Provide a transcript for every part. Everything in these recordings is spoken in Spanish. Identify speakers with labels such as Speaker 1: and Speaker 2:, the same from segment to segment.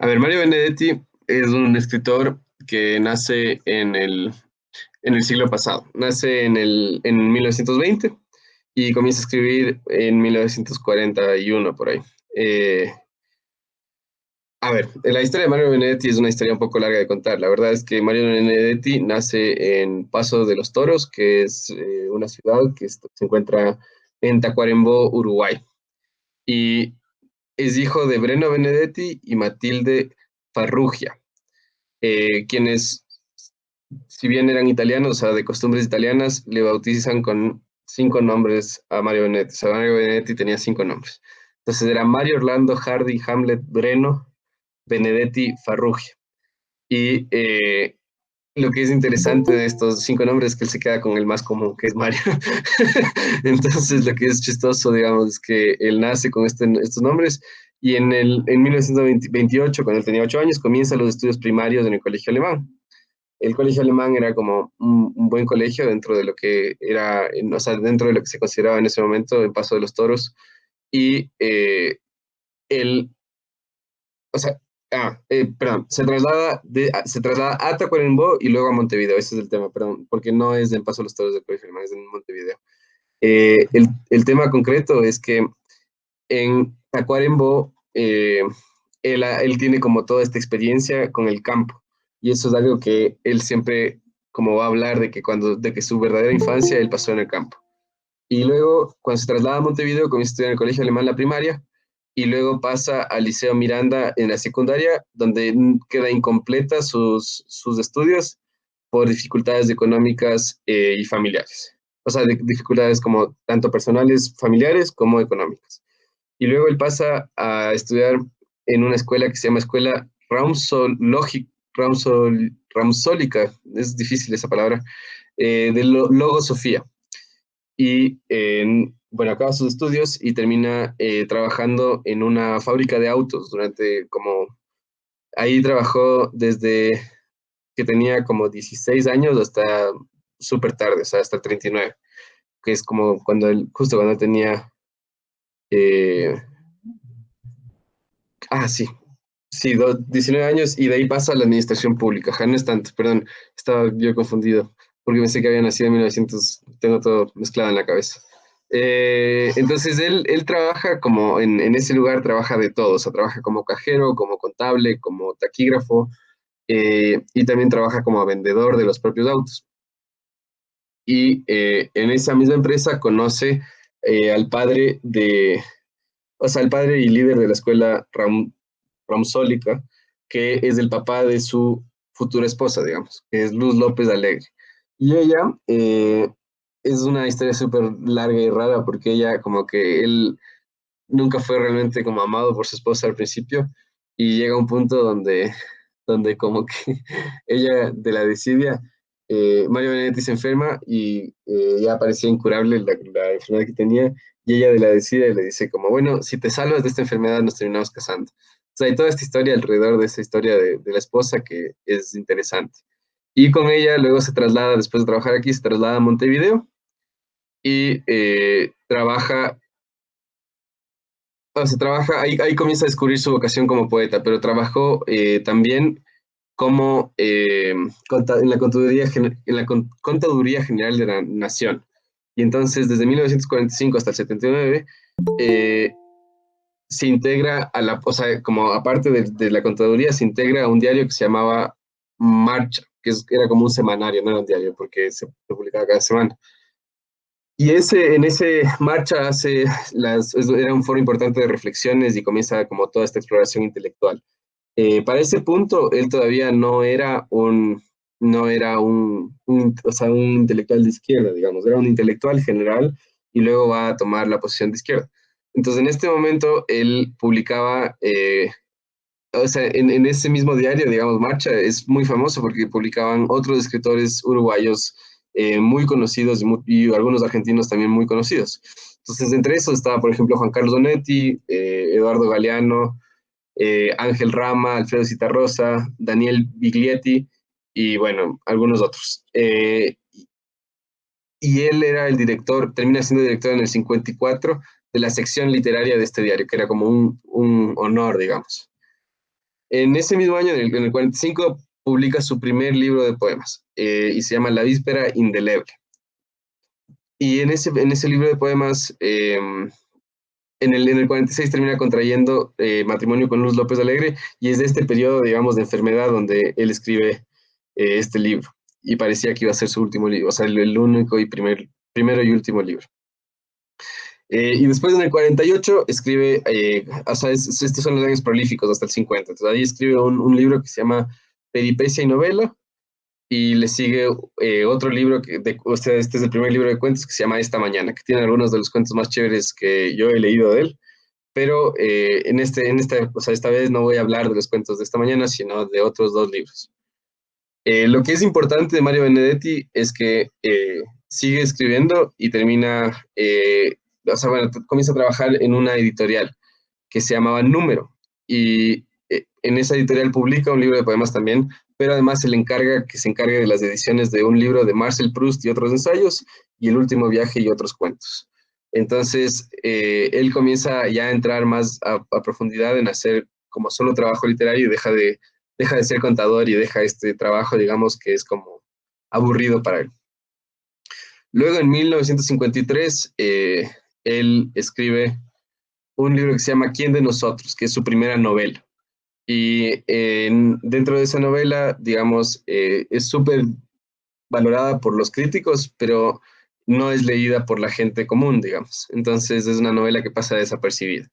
Speaker 1: A ver, Mario Benedetti es un escritor que nace en el siglo pasado. Nace en 1920 y comienza a escribir en 1941, por ahí. Eh, a ver, la historia de Mario Benedetti es una historia un poco larga de contar. La verdad es que Mario Benedetti nace en Paso de los Toros, que es una ciudad que se encuentra en Tacuarembó, Uruguay. Y es hijo de Breno Benedetti y Matilde Farrugia, quienes, si bien eran italianos, o sea, de costumbres italianas, le bautizan con cinco nombres a Mario Benedetti. O sea, Mario Benedetti tenía cinco nombres. Entonces era Mario Orlando Hardy Hamlet Breno Benedetti Farrugia. Y lo que es interesante de estos cinco nombres es que él se queda con el más común, que es Mario. Entonces, lo que es chistoso, digamos, es que él nace con estos nombres y en 1928, cuando él tenía 8 años, comienza los estudios primarios en el colegio alemán. El colegio alemán era como un buen colegio dentro de lo que era, o sea, dentro de lo que se consideraba en ese momento el Paso de los Toros. Y él, o sea, perdón, se traslada a Tacuarembó y luego a Montevideo. Ese es el tema, perdón, porque no es en Paso de los Toros del colegio alemán, es en Montevideo. El tema concreto es que en Tacuarembó él tiene como toda esta experiencia con el campo. Y eso es algo que él siempre como va a hablar de que su verdadera infancia él pasó en el campo. Y luego, cuando se traslada a Montevideo, comienza a estudiar en el colegio alemán la primaria y luego pasa al Liceo Miranda en la secundaria, donde queda incompleta sus estudios por dificultades económicas y familiares. O sea, dificultades como tanto personales, familiares, como económicas. Y luego él pasa a estudiar en una escuela que se llama Escuela Ramsólica, es difícil esa palabra, de Logo Sofía. Y bueno, acaba sus estudios y termina trabajando en una fábrica de autos ahí trabajó desde que tenía como 16 años hasta súper tarde, o sea, hasta 39, que es como justo cuando él tenía, eh, sí, sí, 19 años y de ahí pasa a la administración pública. Ja, no es tanto, perdón, estaba yo confundido, porque pensé que había nacido en 1900, tengo todo mezclado en la cabeza. Entonces él trabaja como en ese lugar, trabaja de todo, o sea, trabaja como cajero, como contable, como taquígrafo, y también trabaja como vendedor de los propios autos. Y en esa misma empresa conoce al padre o sea, el padre y líder de la escuela Ramsólica, que es el papá de su futura esposa, digamos, que es Luz López Alegre. Y ella es una historia súper larga y rara porque ella como que él nunca fue realmente como amado por su esposa al principio y llega un punto donde como que ella de la desidia, Mario Benedetti se enferma y ya parecía incurable la enfermedad que tenía y ella de la desidia le dice como, bueno, si te salvas de esta enfermedad nos terminamos casando. O sea, hay toda esta historia alrededor de esa historia de la esposa que es interesante. Y con ella luego se traslada, después de trabajar aquí, se traslada a Montevideo y ahí comienza a descubrir su vocación como poeta, pero trabajó también como en la Contaduría General de la Nación. Y entonces, desde 1945 hasta el 79, eh, se integra o sea, como aparte de la contaduría, se integra a un diario que se llamaba Marcha, era como un semanario, no era un diario, porque se publicaba cada semana. Y en ese marcha era un foro importante de reflexiones y comienza como toda esta exploración intelectual. Para ese punto, él todavía no era o sea, un intelectual de izquierda, digamos, era un intelectual general y luego va a tomar la posición de izquierda. Entonces, en este momento, él publicaba, o sea, en ese mismo diario, digamos, Marcha, es muy famoso porque publicaban otros escritores uruguayos muy conocidos y algunos argentinos también muy conocidos. Entonces, entre esos estaba, por ejemplo, Juan Carlos Donetti, Eduardo Galeano, Ángel Rama, Alfredo Citarrosa, Daniel Biglietti y bueno, algunos otros. Y él era el director, termina siendo director en el 54 de la sección literaria de este diario, que era como un honor, digamos. En ese mismo año, en el 45, publica su primer libro de poemas y se llama La Víspera Indeleble. Y en ese libro de poemas, en el 46 termina contrayendo matrimonio con Luz López Alegre y es de este periodo, digamos, de enfermedad donde él escribe este libro. Y parecía que iba a ser su último libro, o sea, el único y primero y último libro. Y después en el 48 escribe, o sea, estos son los años prolíficos hasta el 50. Entonces ahí escribe un libro que se llama Peripecia y Novela, y le sigue otro libro, o sea, este es el primer libro de cuentos que se llama Esta Mañana, que tiene algunos de los cuentos más chéveres que yo he leído de él, pero o sea, esta vez no voy a hablar de los cuentos de esta mañana, sino de otros dos libros. Lo que es importante de Mario Benedetti es que sigue escribiendo y termina, o sea, bueno, comienza a trabajar en una editorial que se llamaba Número, y en esa editorial publica un libro de poemas también, pero además se encargue de las ediciones de un libro de Marcel Proust y otros ensayos, y El último viaje y otros cuentos. Entonces, él comienza ya a entrar más a profundidad en hacer como solo trabajo literario y deja de ser contador y deja este trabajo, digamos, que es como aburrido para él. Luego, en 1953, él escribe un libro que se llama ¿Quién de nosotros?, que es su primera novela. Y dentro de esa novela, digamos, es súper valorada por los críticos, pero no es leída por la gente común, digamos. Entonces es una novela que pasa desapercibida.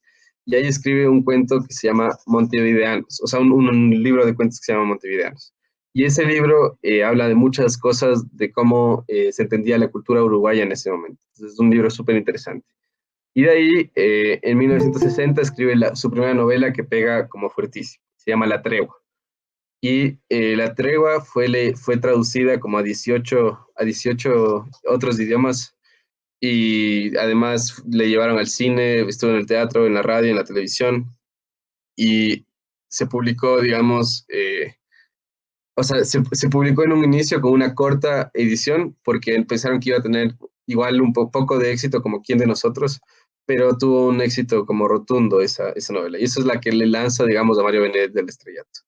Speaker 1: Y ahí escribe un cuento que se llama Montevideanos, o sea, un libro de cuentos que se llama Montevideanos. Y ese libro habla de muchas cosas, de cómo se entendía la cultura uruguaya en ese momento. Entonces, es un libro súper interesante. Y de ahí, en 1960, escribe su primera novela que pega como fuertísimo. Se llama La Tregua. Y La Tregua fue traducida como a 18 otros idiomas y además le llevaron al cine, estuvo en el teatro, en la radio, en la televisión y se publicó, digamos, o sea, se publicó en un inicio con una corta edición porque pensaron que iba a tener igual un poco de éxito como Quién de nosotros, pero tuvo un éxito como rotundo esa novela. Y eso es la que le lanza, digamos, a Mario Benet del estrellato.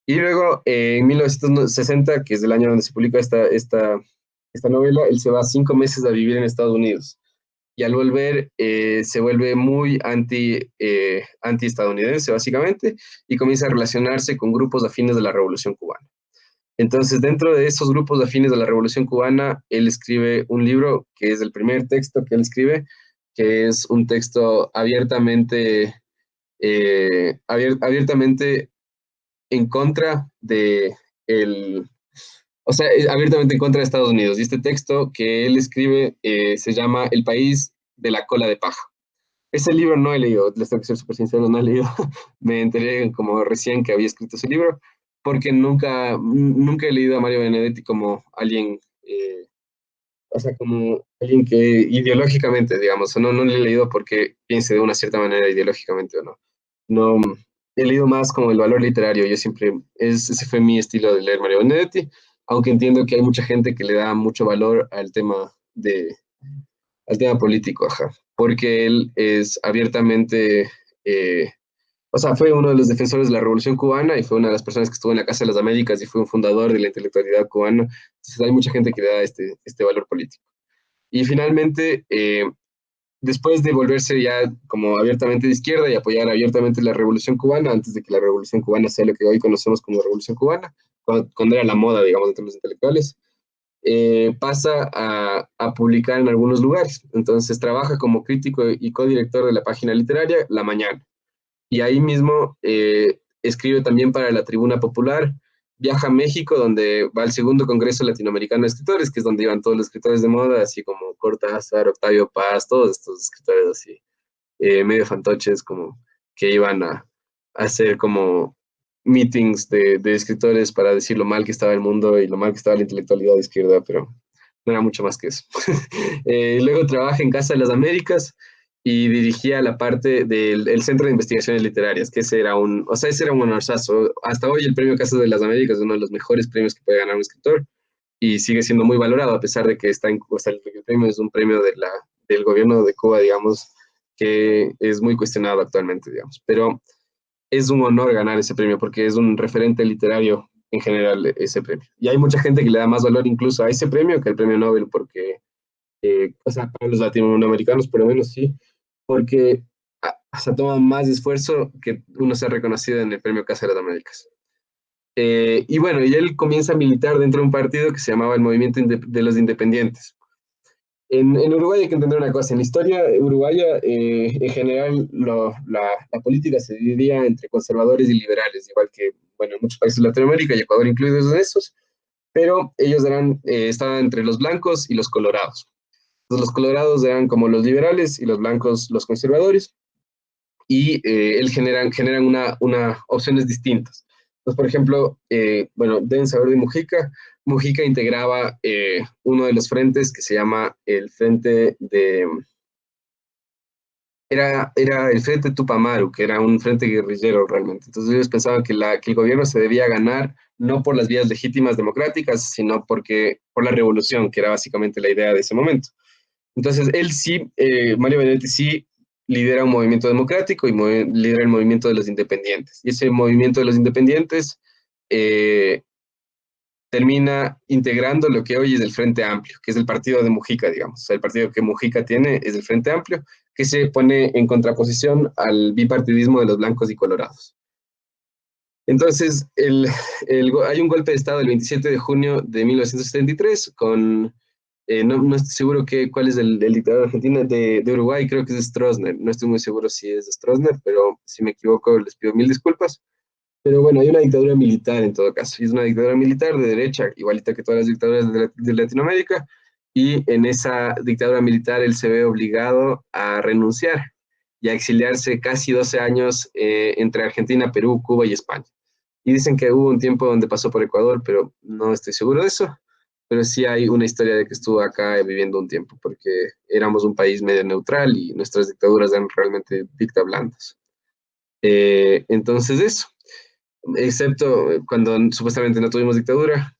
Speaker 1: Y luego, en 1960, que es el año donde se publica esta novela, él se va 5 meses a vivir en Estados Unidos. Y al volver, se vuelve muy anti-estadounidense, básicamente, y comienza a relacionarse con grupos afines de la Revolución Cubana. Entonces, dentro de esos grupos afines de la Revolución Cubana, él escribe un libro que es el primer texto que él escribe, que es un texto abiertamente en contra o sea, abiertamente en contra de Estados Unidos. Y este texto que él escribe se llama El país de la cola de paja. Ese libro no he leído, les tengo que ser súper sincero, no he leído. Me enteré como recién que había escrito ese libro, porque nunca he leído a Mario Benedetti como alguien, o sea, como alguien que ideológicamente, digamos, no le he leído porque piense de una cierta manera ideológicamente o no. No, he leído más como el valor literario. Ese fue mi estilo de leer Mario Benedetti, aunque entiendo que hay mucha gente que le da mucho valor al tema político, ajá, porque él es abiertamente, eh, o sea, fue uno de los defensores de la Revolución Cubana y fue una de las personas que estuvo en la Casa de las Américas y fue un fundador de la intelectualidad cubana. Entonces hay mucha gente que le da este valor político. Y finalmente, después de volverse ya como abiertamente de izquierda y apoyar abiertamente la Revolución Cubana, antes de que la Revolución Cubana sea lo que hoy conocemos como Revolución Cubana, cuando era la moda, digamos, entre los intelectuales, pasa a publicar en algunos lugares. Entonces trabaja como crítico y codirector de la página literaria La Mañana. Y ahí mismo escribe también para la Tribuna Popular, viaja a México, donde va al segundo Congreso Latinoamericano de Escritores, que es donde iban todos los escritores de moda, así como Cortázar, Octavio Paz, todos estos escritores así, medio fantoches, como que iban a hacer como meetings de escritores para decir lo mal que estaba el mundo y lo mal que estaba la intelectualidad de izquierda, pero no era mucho más que eso. Luego trabaja en Casa de las Américas y dirigía la parte del Centro de Investigaciones Literarias, que ese era un honorazo. Hasta hoy el premio Casa de las Américas es uno de los mejores premios que puede ganar un escritor y sigue siendo muy valorado a pesar de que o sea, el premio es un premio del gobierno de Cuba, digamos, que es muy cuestionado actualmente, digamos. Pero es un honor ganar ese premio porque es un referente literario en general ese premio. Y hay mucha gente que le da más valor incluso a ese premio que al premio Nobel porque, o sea, para los latinoamericanos por lo menos sí, porque hasta toma más esfuerzo que uno sea reconocido en el premio Casa de las Américas. Y bueno, y él comienza a militar dentro de un partido que se llamaba el Movimiento de los Independientes. En Uruguay hay que entender una cosa, en la historia uruguaya, en general, la política se dividía entre conservadores y liberales, igual que, bueno, en muchos países de Latinoamérica y Ecuador incluidos en esos, pero ellos estaban entre los blancos y los colorados. Entonces, los colorados eran como los liberales y los blancos los conservadores, y generan opciones distintas. Entonces, por ejemplo, bueno, deben saber de Mujica. Mujica integraba uno de los frentes que se llama el Frente de... Era el Frente Tupamaru, que era un frente guerrillero realmente. Entonces ellos pensaban que el gobierno se debía ganar no por las vías legítimas democráticas, sino por la revolución, que era básicamente la idea de ese momento. Entonces, él sí, Mario Benedetti sí lidera un movimiento democrático y lidera el movimiento de los independientes. Y ese movimiento de los independientes eh, termina integrando lo que hoy es el Frente Amplio, que es el partido de Mujica, digamos. O sea, el partido que Mujica tiene es el Frente Amplio, que se pone en contraposición al bipartidismo de los blancos y colorados. Entonces, hay un golpe de Estado el 27 de junio de 1973 con no estoy seguro cuál es el dictador argentino de Uruguay, creo que es Stroessner. No estoy muy seguro si es Stroessner, pero si me equivoco les pido mil disculpas. Pero bueno, hay una dictadura militar en todo caso. Y es una dictadura militar de derecha, igualita que todas las dictaduras de Latinoamérica. Y en esa dictadura militar él se ve obligado a renunciar y a exiliarse casi 12 años entre Argentina, Perú, Cuba y España. Y dicen que hubo un tiempo donde pasó por Ecuador, pero no estoy seguro de eso. Pero sí hay una historia de que estuvo acá viviendo un tiempo, porque éramos un país medio neutral y nuestras dictaduras eran realmente dictablandas. Entonces eso, excepto cuando supuestamente no tuvimos dictadura,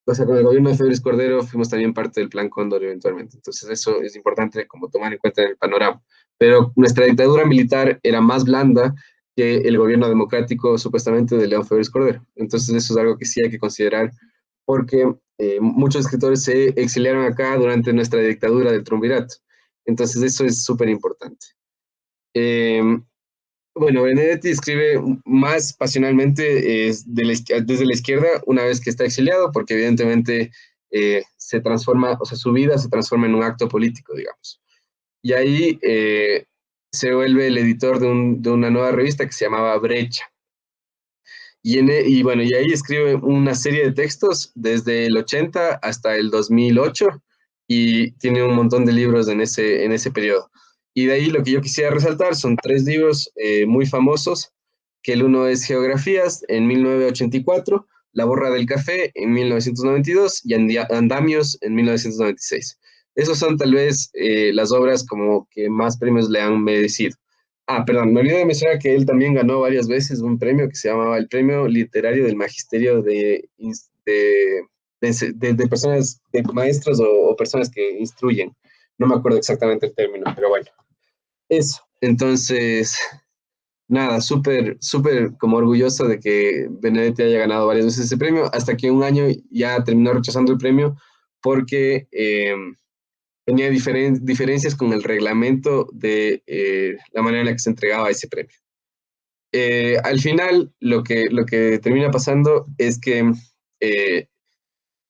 Speaker 1: o sea, con el gobierno de Félix Cordero fuimos también parte del Plan Cóndor eventualmente. Entonces eso es importante como tomar en cuenta en el panorama. Pero nuestra dictadura militar era más blanda que el gobierno democrático supuestamente de León Félix Cordero. Entonces eso es algo que sí hay que considerar porque muchos escritores se exiliaron acá durante nuestra dictadura del triunvirato. Entonces eso es súper importante. Eh, bueno, Benedetti escribe más pasionalmente desde la izquierda una vez que está exiliado, porque evidentemente se transforma, o sea, su vida se transforma en un acto político, digamos. Y ahí se vuelve el editor de una nueva revista que se llamaba Brecha. Y bueno, y ahí escribe una serie de textos desde el 80 hasta el 2008 y tiene un montón de libros en ese periodo. Y de ahí lo que yo quisiera resaltar son tres libros muy famosos, que el uno es Geografías en 1984, La borra del café en 1992 y Andamios en 1996. Esos son tal vez las obras como que más premios le han merecido. Perdón, me olvidé de mencionar que él también ganó varias veces un premio que se llamaba el Premio Literario del Magisterio de personas, de maestros o personas que instruyen. No me acuerdo exactamente el término, pero bueno, eso. Entonces, nada, súper, súper como orgulloso de que Benedetti haya ganado varias veces ese premio, hasta que un año ya terminó rechazando el premio porque tenía diferencias con el reglamento de la manera en la que se entregaba ese premio. Al final, lo que termina pasando es que eh,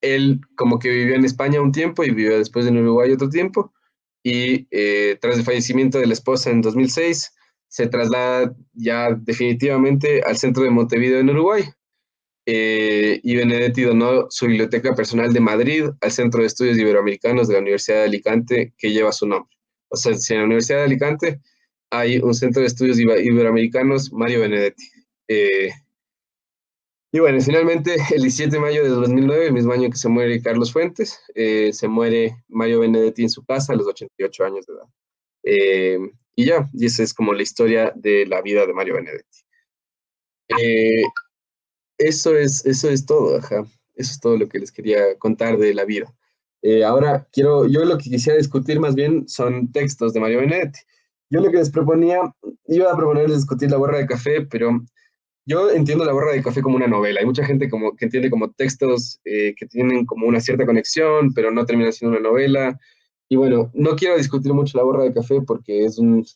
Speaker 1: él como que vivió en España un tiempo y vivió después en Uruguay otro tiempo, y tras el fallecimiento de la esposa en 2006, se traslada ya definitivamente al centro de Montevideo en Uruguay, y Benedetti donó su biblioteca personal de Madrid al Centro de Estudios Iberoamericanos de la Universidad de Alicante, que lleva su nombre. O sea, si en la Universidad de Alicante hay un Centro de Estudios Iberoamericanos, Mario Benedetti. Eh, y bueno, finalmente, el 17 de mayo de 2009, el mismo año que se muere Carlos Fuentes, se muere Mario Benedetti en su casa a los 88 años de edad. Y ya, y esa es como la historia de la vida de Mario Benedetti. Eh, eso es todo, ajá. Eso es todo lo que les quería contar de la vida. Ahora yo lo que quisiera discutir más bien son textos de Mario Benedetti. yo lo que les proponía, iba a proponerles discutir La borra de café, pero yo entiendo La borra de café como una novela. Hay mucha gente como, que entiende como textos que tienen como una cierta conexión, pero no terminan siendo una novela. Y bueno, no quiero discutir mucho La borra de café porque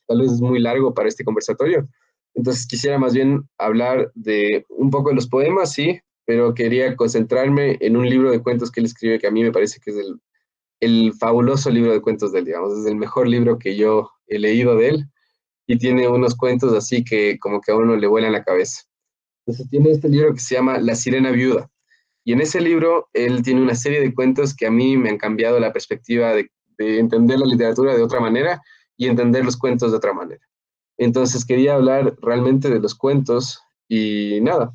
Speaker 1: tal vez es muy largo para este conversatorio. Entonces quisiera más bien hablar de un poco de los poemas, sí, pero quería concentrarme en un libro de cuentos que él escribe que a mí me parece que es el fabuloso libro de cuentos de él, digamos. Es el mejor libro que yo he leído de él y tiene unos cuentos así que como que a uno le vuelan la cabeza. Entonces tiene este libro que se llama La Sirena Viuda. Y en ese libro él tiene una serie de cuentos que a mí me han cambiado la perspectiva de entender la literatura de otra manera y entender los cuentos de otra manera. Entonces quería hablar realmente de los cuentos y nada,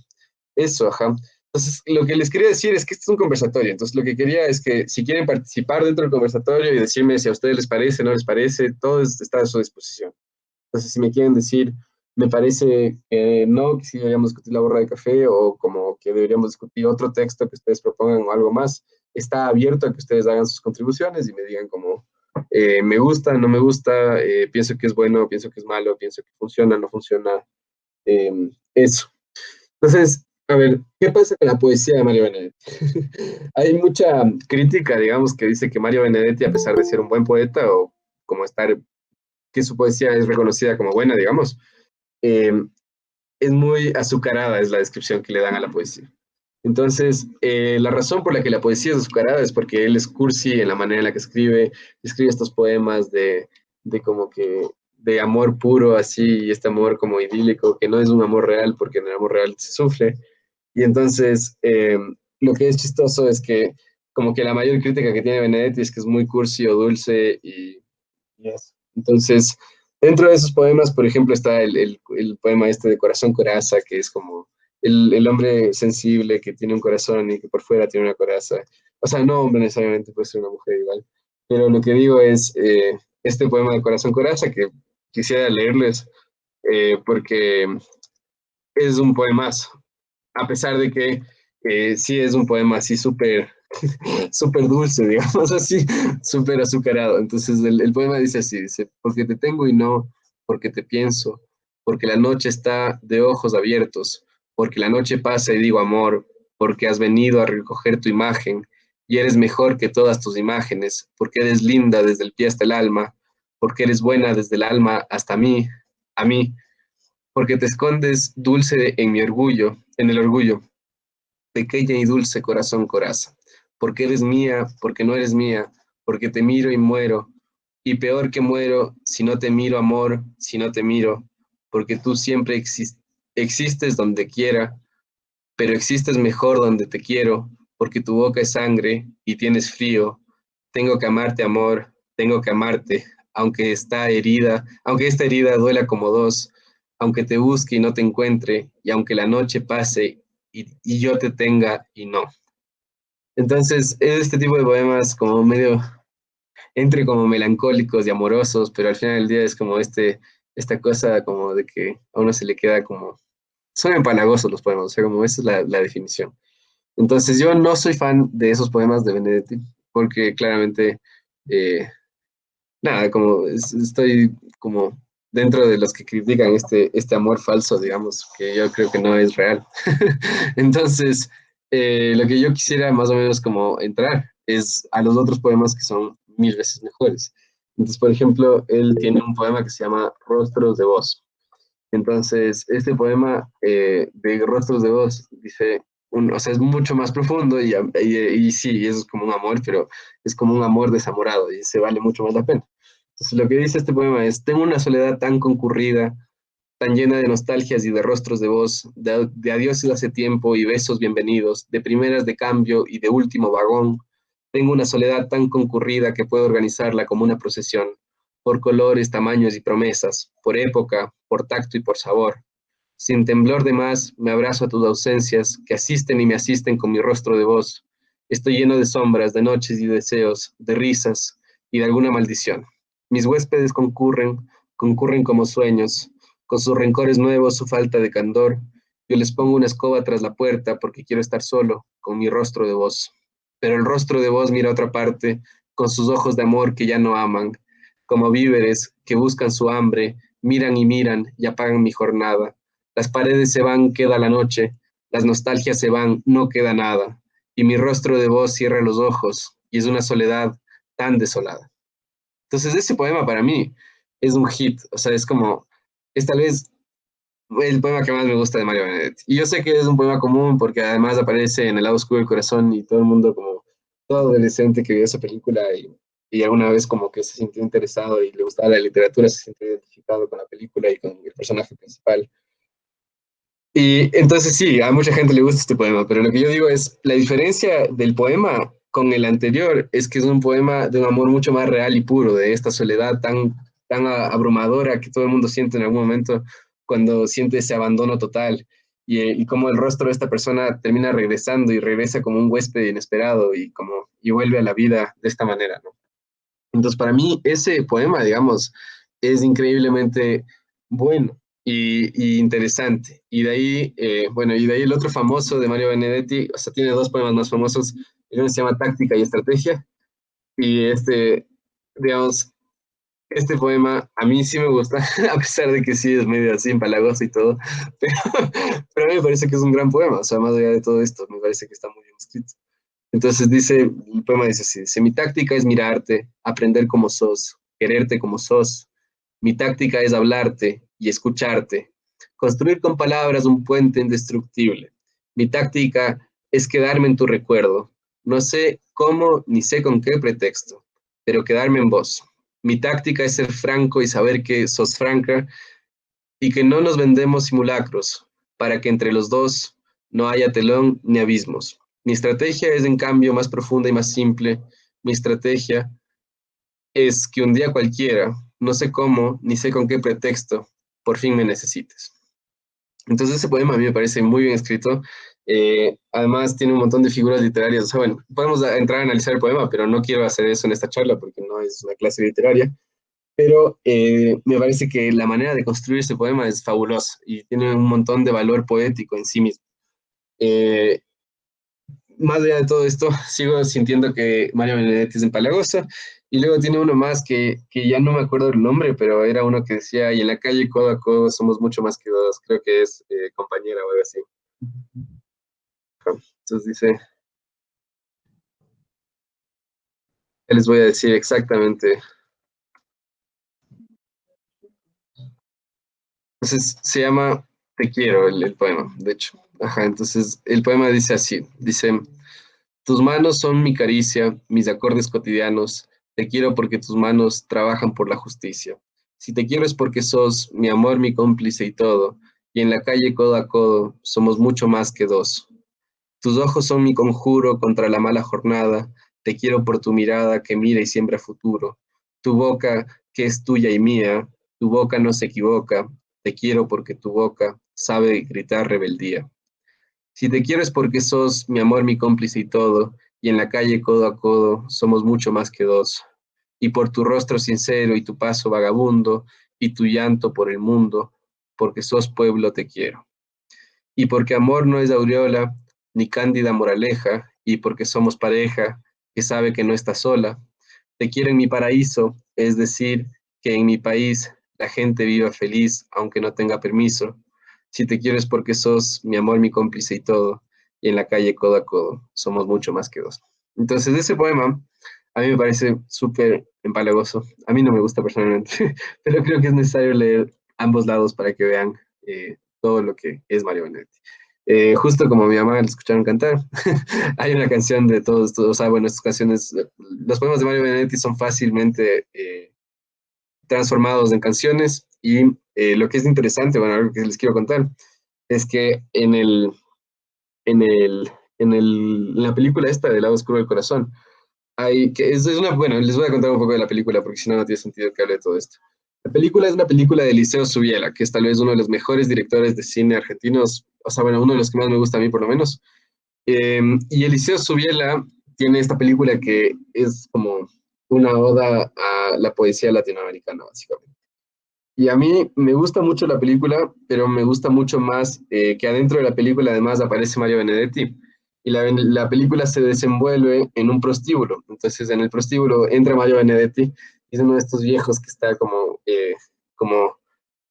Speaker 1: eso, ajá. Entonces, lo que les quería decir es que este es un conversatorio. Entonces, lo que quería es que si quieren participar dentro del conversatorio y decirme si a ustedes les parece, no les parece, todo está a su disposición. Entonces, si me quieren decir, me parece que no, que sí deberíamos discutir La borra de café o como que deberíamos discutir otro texto que ustedes propongan o algo más, está abierto a que ustedes hagan sus contribuciones y me digan como, me gusta, no me gusta, pienso que es bueno, pienso que es malo, pienso que funciona, no funciona, eso. Entonces, a ver, ¿qué pasa con la poesía de Mario Benedetti? Hay mucha crítica, digamos, que dice que Mario Benedetti, a pesar de ser un buen poeta o como estar, que su poesía es reconocida como buena, digamos, eh, es muy azucarada, es la descripción que le dan a la poesía. Entonces, la razón por la que la poesía es azucarada es porque él es cursi en la manera en la que escribe estos poemas de como que de amor puro así, y este amor como idílico, que no es un amor real, porque en el amor real se sufre. Y entonces, lo que es chistoso es que como que la mayor crítica que tiene Benedetti es que es muy cursi o dulce y eso. Entonces, dentro de esos poemas, por ejemplo, está el poema este de Corazón Coraza, que es como el hombre sensible que tiene un corazón y que por fuera tiene una coraza. O sea, no hombre necesariamente, puede ser una mujer igual. Pero lo que digo es este poema de Corazón Coraza que quisiera leerles porque es un poemazo, a pesar de que sí es un poema así súper súper dulce, digamos así, súper azucarado. Entonces el poema dice así, dice, porque te tengo y no, porque te pienso, porque la noche está de ojos abiertos, porque la noche pasa y digo amor, porque has venido a recoger tu imagen y eres mejor que todas tus imágenes, porque eres linda desde el pie hasta el alma, porque eres buena desde el alma hasta mí, a mí, porque te escondes dulce en mi orgullo, en el orgullo, pequeña y dulce corazón coraza, porque eres mía, porque no eres mía, porque te miro y muero, y peor que muero, si no te miro, amor, si no te miro, porque tú siempre existes donde quiera, pero existes mejor donde te quiero, porque tu boca es sangre y tienes frío. Tengo que amarte, amor, tengo que amarte, aunque esta herida duela como dos, aunque te busque y no te encuentre, y aunque la noche pase y yo te tenga y no. Entonces, es este tipo de poemas como medio, entre como melancólicos y amorosos, pero al final del día es como esta cosa como de que a uno se le queda como, son empalagosos los poemas, o sea, como esa es la definición. Entonces, yo no soy fan de esos poemas de Benedetti, porque claramente, eh, nada, como estoy como dentro de los que critican este amor falso, digamos, que yo creo que no es real. Entonces, lo que yo quisiera más o menos como entrar es a los otros poemas que son mil veces mejores. Entonces, por ejemplo, él tiene un poema que se llama Rostros de Voz. Entonces, este poema de Rostros de Voz dice, o sea, es mucho más profundo y sí, es como un amor, pero es como un amor desamorado y se vale mucho más la pena. Entonces, lo que dice este poema es, tengo una soledad tan concurrida, tan llena de nostalgias y de rostros de voz, de adiós hace tiempo y besos bienvenidos, de primeras de cambio y de último vagón. Tengo una soledad tan concurrida que puedo organizarla como una procesión, por colores, tamaños y promesas, por época, por tacto y por sabor. Sin temblor de más, me abrazo a tus ausencias, que asisten y me asisten con mi rostro de voz. Estoy lleno de sombras, de noches y deseos, de risas y de alguna maldición. Mis huéspedes concurren como sueños, con sus rencores nuevos, su falta de candor. Yo les pongo una escoba tras la puerta porque quiero estar solo, con mi rostro de voz. Pero el rostro de voz mira a otra parte, con sus ojos de amor que ya no aman, como víveres que buscan su hambre, miran y miran y apagan mi jornada. Las paredes se van, queda la noche, las nostalgias se van, no queda nada, y mi rostro de voz cierra los ojos, y es una soledad tan desolada. Entonces, ese poema para mí es un hit, o sea, es como, es tal vez el poema que más me gusta de Mario Benedetti. Y yo sé que es un poema común porque además aparece en El lado oscuro del corazón y todo el mundo como, todo adolescente que vio esa película y alguna vez como que se sintió interesado y le gustaba la literatura, se sintió identificado con la película y con el personaje principal. Y entonces sí, a mucha gente le gusta este poema, pero lo que yo digo es, la diferencia del poema con el anterior es que es un poema de un amor mucho más real y puro, de esta soledad tan abrumadora que todo el mundo siente en algún momento cuando siente ese abandono total y cómo el rostro de esta persona termina regresando y regresa como un huésped inesperado y vuelve a la vida de esta manera, ¿no? Entonces, para mí, ese poema, digamos, es increíblemente bueno y interesante. Y de ahí, bueno, y de ahí el otro famoso de Mario Benedetti, o sea, tiene dos poemas más famosos. Uno se llama Táctica y Estrategia. Y digamos, este poema a mí sí me gusta, a pesar de que sí es medio así empalagoso y todo, pero, pero a mí me parece que es un gran poema, o sea, más allá de todo esto, me parece que está muy bien escrito. Entonces dice, el poema dice así, dice, mi táctica es mirarte, aprender como sos, quererte como sos. Mi táctica es hablarte y escucharte, construir con palabras un puente indestructible. Mi táctica es quedarme en tu recuerdo. No sé cómo ni sé con qué pretexto, pero quedarme en vos. Mi táctica es ser franco y saber que sos franca y que no nos vendemos simulacros, para que entre los dos no haya telón ni abismos. Mi estrategia es en cambio más profunda y más simple. Mi estrategia es que un día cualquiera, no sé cómo, ni sé con qué pretexto, por fin me necesites. Entonces ese poema a mí me parece muy bien escrito. Además tiene un montón de figuras literarias. O sea, bueno, podemos entrar a analizar el poema, pero no quiero hacer eso en esta charla porque no es una clase literaria. Pero me parece que la manera de construir este poema es fabulosa y tiene un montón de valor poético en sí mismo. Eh, Más allá de todo esto, sigo sintiendo que Mario Benedetti es empalagosa. Y luego tiene uno más que ya no me acuerdo el nombre, pero era uno que decía, y en la calle codo a codo somos mucho más que dos. Creo que es compañera o algo así. Entonces dice, ya les voy a decir exactamente. Entonces se llama Te quiero el poema, de hecho. Ajá, entonces el poema dice así, dice, tus manos son mi caricia, mis acordes cotidianos. Te quiero porque tus manos trabajan por la justicia. Si te quiero es porque sos mi amor, mi cómplice y todo. Y en la calle codo a codo somos mucho más que dos. Tus ojos son mi conjuro contra la mala jornada. Te quiero por tu mirada que mira y siembra futuro. Tu boca que es tuya y mía. Tu boca no se equivoca. Te quiero porque tu boca sabe gritar rebeldía. Si te quiero es porque sos mi amor, mi cómplice y todo, y en la calle codo a codo somos mucho más que dos. Y por tu rostro sincero y tu paso vagabundo, y tu llanto por el mundo, porque sos pueblo te quiero. Y porque amor no es aureola, ni cándida moraleja, y porque somos pareja que sabe que no está sola, te quiero en mi paraíso, es decir, que en mi país la gente viva feliz aunque no tenga permiso. Si te quiero es porque sos mi amor, mi cómplice y todo, y en la calle codo a codo somos mucho más que dos. Entonces, ese poema a mí me parece súper empalagoso. A mí no me gusta personalmente, pero creo que es necesario leer ambos lados para que vean todo lo que es Mario Benedetti. Justo como mi mamá le escucharon cantar, hay una canción de todos, o sea, bueno, estas canciones, los poemas de Mario Benedetti son fácilmente transformados en canciones y lo que es interesante, bueno, algo que les quiero contar, es que en el, en la película esta del lado oscuro del corazón, es una, bueno, les voy a contar un poco de la película porque si no, no tiene sentido que hable de todo esto. La película es una película de Eliseo Subiela, que es tal vez uno de los mejores directores de cine argentinos, o sea, bueno, uno de los que más me gusta a mí por lo menos. Y Eliseo Subiela tiene esta película que es como una oda a la poesía latinoamericana, básicamente. Y a mí me gusta mucho la película, pero me gusta mucho más que adentro de la película además aparece Mario Benedetti. Y la película se desenvuelve en un prostíbulo. Entonces en el prostíbulo entra Mario Benedetti es uno de estos viejos que está como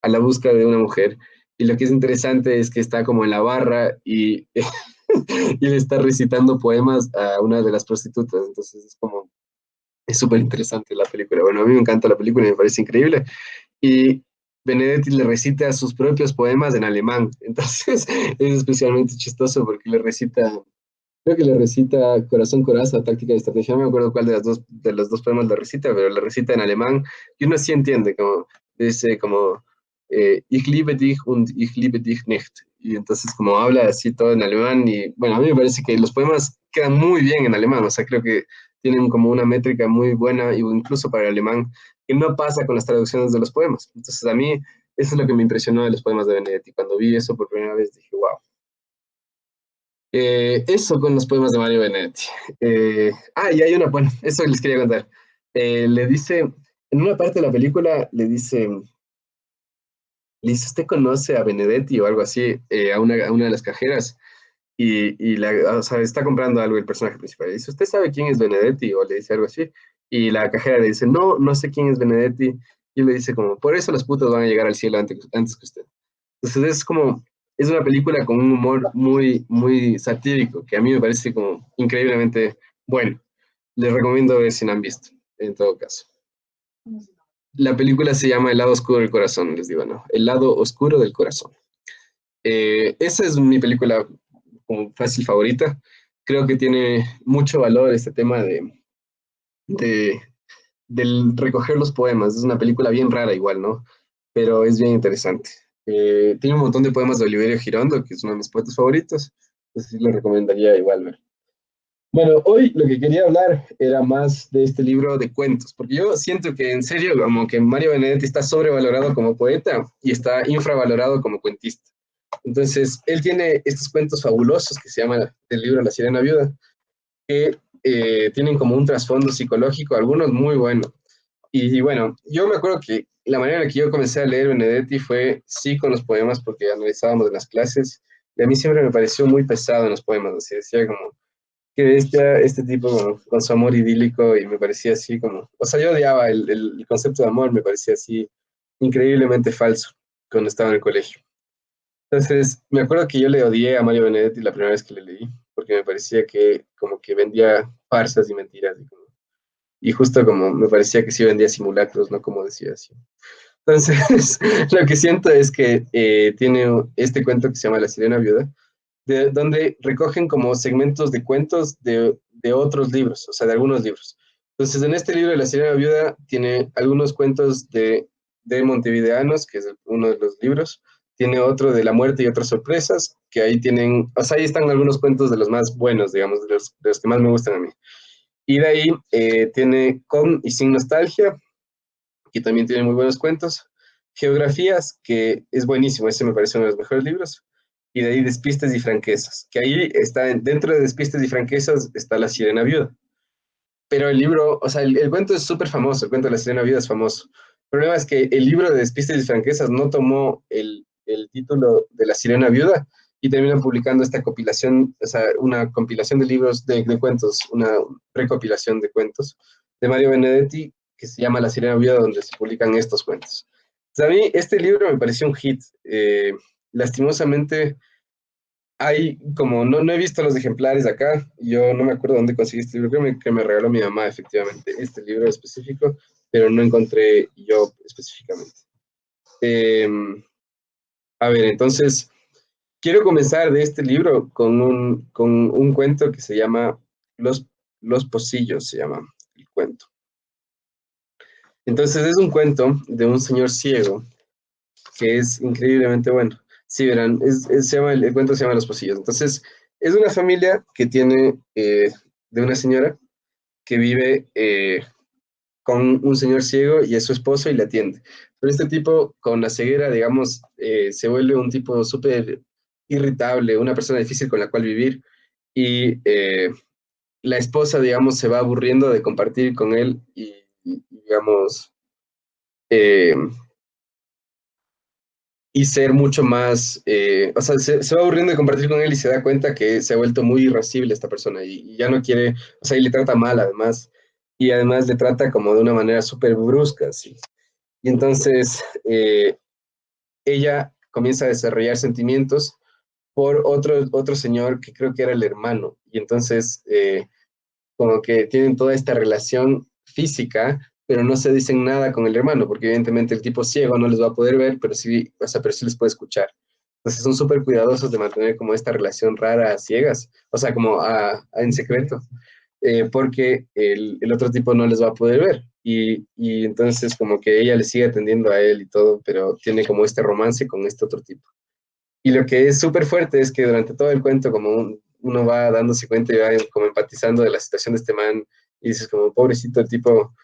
Speaker 1: a la búsqueda de una mujer. Y lo que es interesante es que está como en la barra y, y le está recitando poemas a una de las prostitutas. Entonces es súper interesante la película. Bueno, a mí me encanta la película y me parece increíble. Y Benedetti le recita sus propios poemas en alemán. Entonces es especialmente chistoso porque le recita, creo que le recita Corazón Coraza, Táctica de Estrategia. No me acuerdo cuál de los dos poemas le recita, pero le recita en alemán. Y uno sí entiende, como dice como Ich liebe dich und ich liebe dich nicht. Y entonces como habla así todo en alemán. Y bueno, a mí me parece que los poemas quedan muy bien en alemán. O sea, creo que tienen como una métrica muy buena, incluso para el alemán, que no pasa con las traducciones de los poemas. Entonces a mí eso es lo que me impresionó de los poemas de Benedetti. Cuando vi eso por primera vez dije, wow. Eso con los poemas de Mario Benedetti. Y hay una, bueno, eso les quería contar. Le dice, en una parte de la película, le dice, ¿usted conoce a Benedetti o algo así? A una de las cajeras. O sea, está comprando algo el personaje principal. Le dice, ¿usted sabe quién es Benedetti? O le dice algo así. Y la cajera le dice, no, no sé quién es Benedetti. Y le dice como, por eso los putos van a llegar al cielo antes que usted. Entonces es una película con un humor muy, muy satírico, que a mí me parece como increíblemente bueno. Les recomiendo ver si no han visto, en todo caso. La película se llama El lado oscuro del corazón, les digo, ¿no? El lado oscuro del corazón. Esa es mi película como fácil favorita. Creo que tiene mucho valor este tema de, del recoger los poemas. Es una película bien rara igual, ¿no? Pero es bien interesante. Tiene un montón de poemas de Oliverio Girondo, que es uno de mis poetas favoritos. Entonces sí lo recomendaría igual ver. Bueno, hoy lo que quería hablar era más de este libro de cuentos, porque yo siento que en serio como que Mario Benedetti está sobrevalorado como poeta y está infravalorado como cuentista. Entonces, él tiene estos cuentos fabulosos que se llaman el libro La Sirena Viuda, que tienen como un trasfondo psicológico, algunos muy buenos. Y bueno, yo me acuerdo que la manera en la que yo comencé a leer Benedetti fue sí con los poemas, porque analizábamos en las clases, y a mí siempre me pareció muy pesado en los poemas, así decía como que este tipo con su amor idílico, y me parecía así como, o sea, yo odiaba el concepto de amor, me parecía así increíblemente falso cuando estaba en el colegio. Entonces, me acuerdo que yo le odié a Mario Benedetti la primera vez que le leí, porque me parecía que como que vendía farsas y mentiras, y justo como me parecía que sí vendía simulacros, no como decía así. Entonces, lo que siento es que tiene este cuento que se llama La Sirena Viuda, donde recogen como segmentos de cuentos de otros libros, o sea, de algunos libros. Entonces, en este libro de La Sirena Viuda tiene algunos cuentos de Montevideanos, que es uno de los libros, tiene otro de La Muerte y otras sorpresas, que ahí tienen, o sea, ahí están algunos cuentos de los más buenos, digamos, de los que más me gustan a mí. Y de ahí tiene Con y Sin Nostalgia, que también tiene muy buenos cuentos. Geografías, que es buenísimo, ese me parece uno de los mejores libros. Y de ahí Despistes y Franquezas, que ahí está, dentro de Despistes y Franquezas está La Sirena Viuda. Pero el libro, o sea, el cuento es súper famoso, el cuento de La Sirena Viuda es famoso. El problema es que el libro de Despistes y Franquezas no tomó el título de La Sirena Viuda y terminó publicando esta compilación, o sea, una compilación de libros de cuentos, una recopilación de cuentos de Mario Benedetti que se llama La Sirena Viuda, donde se publican estos cuentos. Entonces, a mí este libro me pareció un hit. Lastimosamente, hay como, no he visto los ejemplares acá, yo no me acuerdo dónde conseguí este libro, creo que me regaló mi mamá efectivamente este libro específico, pero no encontré yo específicamente. Eh, a ver, entonces, quiero comenzar de este libro con un cuento que se llama Los Pocillos, se llama el cuento. Entonces es un cuento de un señor ciego que es increíblemente bueno. Sí, verán, el cuento se llama Los Pocillos. Entonces, es una familia que tiene de una señora que vive con un señor ciego y es su esposo y le atiende. Pero este tipo con la ceguera, digamos, se vuelve un tipo súper irritable, una persona difícil con la cual vivir y la esposa, digamos, se va aburriendo de compartir con él y digamos, eh, y ser mucho más, o sea, se va aburriendo de compartir con él y se da cuenta que se ha vuelto muy irascible esta persona y ya no quiere, o sea, y le trata mal además. y además le trata como de una manera súper brusca, así. Y entonces ella comienza a desarrollar sentimientos por otro señor que creo que era el hermano. Y entonces como que tienen toda esta relación física, pero no se dicen nada con el hermano, porque evidentemente el tipo ciego no les va a poder ver, pero sí, o sea, pero sí les puede escuchar. Entonces son súper cuidadosos de mantener como esta relación rara a ciegas, o sea, como en secreto, porque el otro tipo no les va a poder ver. Y entonces como que ella le sigue atendiendo a él y todo, pero tiene como este romance con este otro tipo. Y lo que es súper fuerte es que durante todo el cuento, como uno va dándose cuenta y va como empatizando de la situación de este man, y dices como, pobrecito el tipo,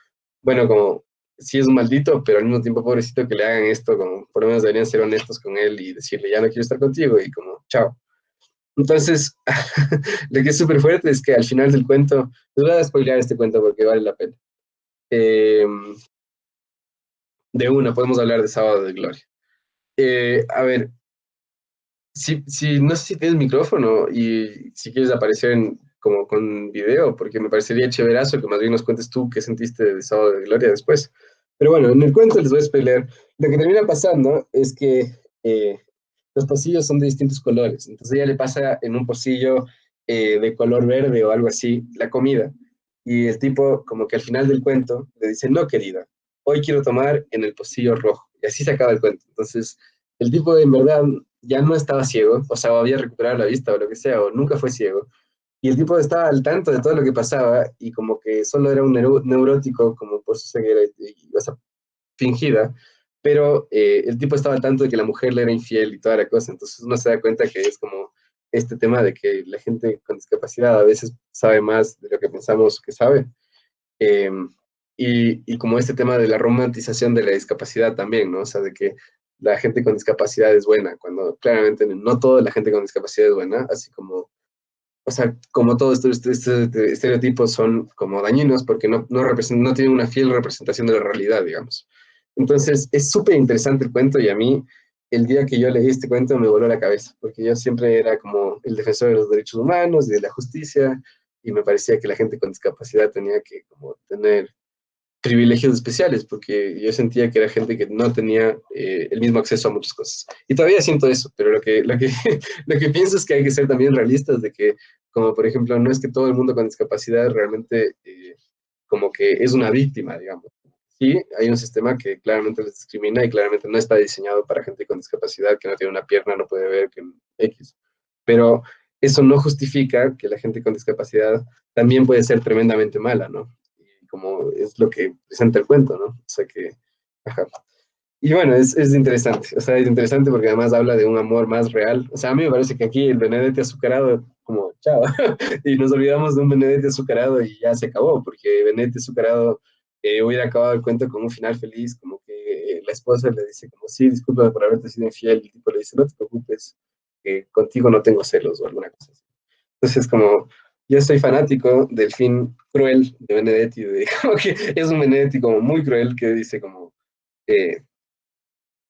Speaker 1: bueno, como, sí es un maldito, pero al mismo tiempo pobrecito que le hagan esto, como, por lo menos deberían ser honestos con él y decirle, ya no quiero estar contigo, y como, chao. Entonces, lo que es súper fuerte es que al final del cuento, les voy a spoilear este cuento porque vale la pena. Eh, de una, podemos hablar de Sábado de Gloria. A ver, no sé si tienes micrófono y si quieres aparecer como con video, porque me parecería chéverazo que más bien nos cuentes tú qué sentiste de Sábado de Gloria después. Pero bueno, en el cuento les voy a spoiler. Lo que termina pasando es que los pocillos son de distintos colores. Entonces ella le pasa en un pocillo de color verde o algo así la comida. Y el tipo, como que al final del cuento, le dice, no, querida, hoy quiero tomar en el pocillo rojo. Y así se acaba el cuento. Entonces, el tipo en verdad ya no estaba ciego, o sea, había recuperado la vista o lo que sea, o nunca fue ciego. Y el tipo estaba al tanto de todo lo que pasaba y como que solo era un neurótico como por su ceguera, o sea, fingida, pero el tipo estaba al tanto de que la mujer le era infiel y toda la cosa, entonces uno se da cuenta que es como este tema de que la gente con discapacidad a veces sabe más de lo que pensamos que sabe. Eh, y como este tema de la romantización de la discapacidad también, ¿no? O sea, de que la gente con discapacidad es buena, cuando claramente no toda la gente con discapacidad es buena, así como, o sea, como todos estos estereotipos son como dañinos porque no tienen una fiel representación de la realidad, digamos. Entonces, es súper interesante el cuento y a mí, el día que yo leí este cuento me voló la cabeza, porque yo siempre era como el defensor de los derechos humanos y de la justicia, y me parecía que la gente con discapacidad tenía que como tener privilegios especiales, porque yo sentía que era gente que no tenía el mismo acceso a muchas cosas. Y todavía siento eso, pero lo que pienso es que hay que ser también realistas de que, como por ejemplo, no es que todo el mundo con discapacidad realmente como que es una víctima, digamos. Sí, hay un sistema que claramente les discrimina y claramente no está diseñado para gente con discapacidad, que no tiene una pierna, no puede ver, que X. Pero eso no justifica que la gente con discapacidad también puede ser tremendamente mala, ¿no? Como es lo que presenta el cuento, ¿no? O sea que, ajá. Y bueno, es interesante, o sea, es interesante porque además habla de un amor más real. O sea, a mí me parece que aquí el Benedetti azucarado, como, chao, y nos olvidamos de un Benedetti azucarado y ya se acabó, porque Benedetti azucarado hubiera acabado el cuento con un final feliz, como que la esposa le dice como, sí, disculpa por haberte sido infiel, y el tipo le dice, no te preocupes, que contigo no tengo celos o alguna cosa así. Entonces, como yo soy fanático del fin cruel de Benedetti, como que es un Benedetti como muy cruel que dice como, eh,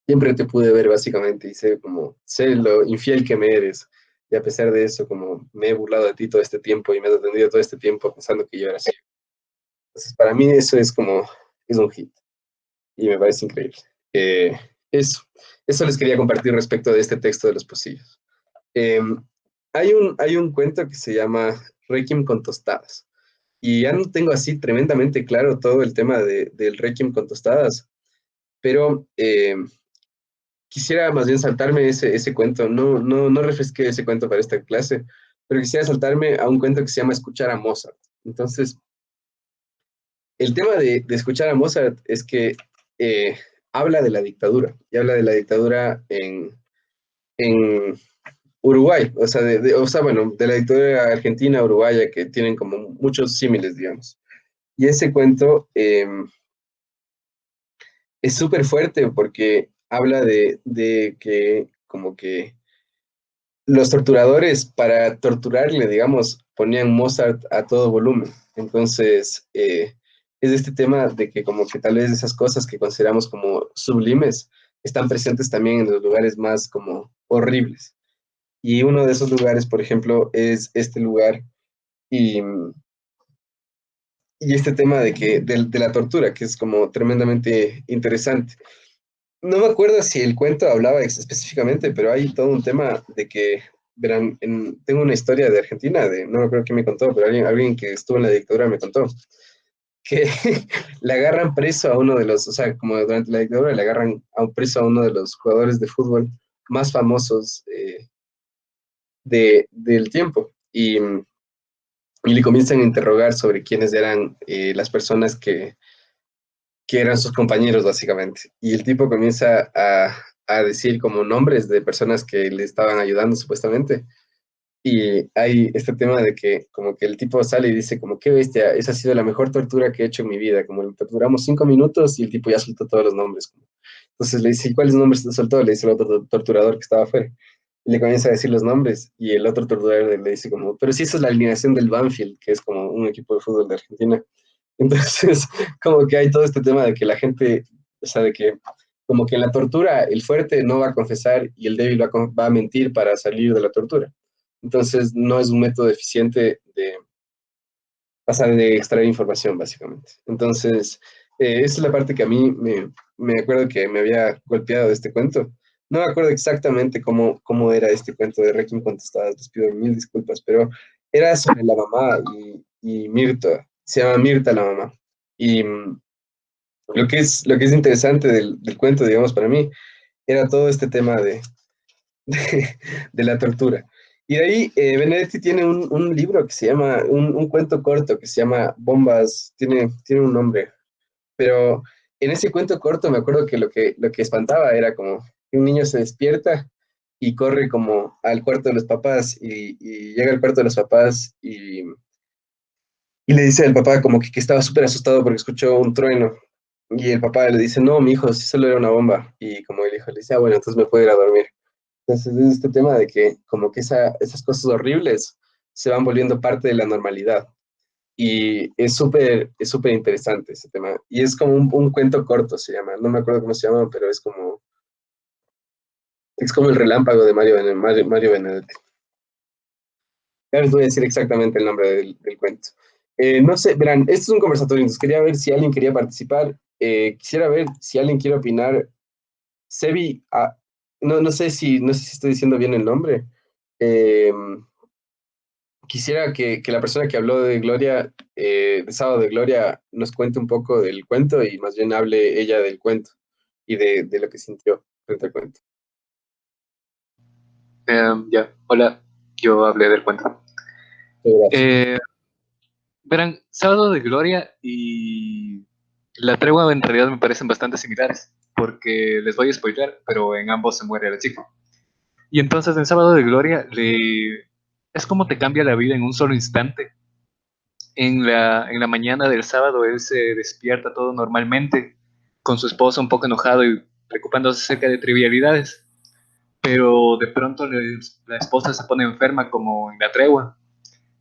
Speaker 1: siempre te pude ver básicamente y sé como, sé lo infiel que me eres. Y a pesar de eso, como me he burlado de ti todo este tiempo y me he defendido todo este tiempo pensando que yo era así. Entonces, para mí eso es como, es un hit y me parece increíble. Eh, eso, eso les quería compartir respecto de este texto de los pocillos. Eh, hay un cuento que se llama Requiem con tostadas. Y ya no tengo así tremendamente claro todo el tema del Requiem con tostadas, pero quisiera más bien saltarme ese cuento. No refresqué ese cuento para esta clase, pero quisiera saltarme a un cuento que se llama Escuchar a Mozart. Entonces, el tema de escuchar a Mozart es que eh, habla de la dictadura, y habla de la dictadura en Uruguay, o sea, o sea, bueno, de la dictadura argentina, uruguaya, que tienen como muchos símiles, digamos. Y ese cuento es súper fuerte porque habla de que como que los torturadores para torturarle, digamos, ponían Mozart a todo volumen. Entonces, es este tema de que como que tal vez esas cosas que consideramos como sublimes están presentes también en los lugares más como horribles. Y uno de esos lugares, por ejemplo, es este lugar y y este tema de la tortura, que es como tremendamente interesante. No me acuerdo si el cuento hablaba específicamente, pero hay todo un tema de que, verán, tengo una historia de Argentina, no me acuerdo quién me contó, pero alguien que estuvo en la dictadura me contó que le agarran preso a uno de los, o sea, como durante la dictadura le agarran a un preso a uno de los jugadores de fútbol más famosos del tiempo y le comienzan a interrogar sobre quiénes eran las personas que eran sus compañeros, básicamente. Y el tipo comienza a decir como nombres de personas que le estaban ayudando, supuestamente. Y hay este tema de que como que el tipo sale y dice como, qué bestia, esa ha sido la mejor tortura que he hecho en mi vida. Como le torturamos 5 minutos y el tipo ya soltó todos los nombres. Entonces le dice, ¿y cuáles nombres te soltó? Le dice el otro torturador que estaba afuera. Y le comienza a decir los nombres y el otro torturador le dice como, pero si esa es la alineación del Banfield, que es como un equipo de fútbol de Argentina. Entonces, como que hay todo este tema de que la gente, o sea, de que como que en la tortura el fuerte no va a confesar y el débil va a mentir para salir de la tortura. Entonces, no es un método eficiente de pasar de extraer información, básicamente. Entonces, esa es la parte que a mí me acuerdo que me había golpeado de este cuento. No me acuerdo exactamente cómo era este cuento de Requiem contestadas, les pido mil disculpas, pero era sobre la mamá y Mirta, se llama Mirta la mamá. Y lo que es interesante del cuento, digamos, para mí, era todo este tema de la tortura. Y de ahí, Benedetti tiene un libro que se llama, un cuento corto que se llama Bombas, tiene un nombre, pero en ese cuento corto me acuerdo que lo que espantaba era como que un niño se despierta y corre como al cuarto de los papás y llega al cuarto de los papás y le dice al papá como que estaba súper asustado porque escuchó un trueno. Y el papá le dice, no, mi hijo, si solo era una bomba. Y como el hijo le dice, ah, bueno, entonces me puedo ir a dormir. Entonces es este tema de que como que esas cosas horribles se van volviendo parte de la normalidad. Y es súper interesante ese tema. Y es como un cuento corto, se llama. No me acuerdo cómo se llama, pero es como el relámpago de Mario Benedetti. Ya les voy a decir exactamente el nombre del cuento. No sé, verán, esto es un conversatorio, entonces quería ver si alguien quería participar. Quisiera ver si alguien quiere opinar. Sebi, no sé si estoy diciendo bien el nombre. Eh, Quisiera que la persona que habló de Gloria, de Sábado de Gloria, nos cuente un poco del cuento y más bien hable ella del cuento y de lo que sintió frente al cuento.
Speaker 2: Ya, hola, yo hablé del cuento.
Speaker 1: Gracias.
Speaker 2: Eh, Verán, Sábado de Gloria y La Tregua en realidad me parecen bastante similares, porque les voy a spoiler, pero en ambos se muere la chica. Y entonces en Sábado de Gloria es como te cambia la vida en un solo instante. En la mañana del sábado él se despierta todo normalmente, con su esposa un poco enojado y preocupándose acerca de trivialidades, pero de pronto la esposa se pone enferma como en La Tregua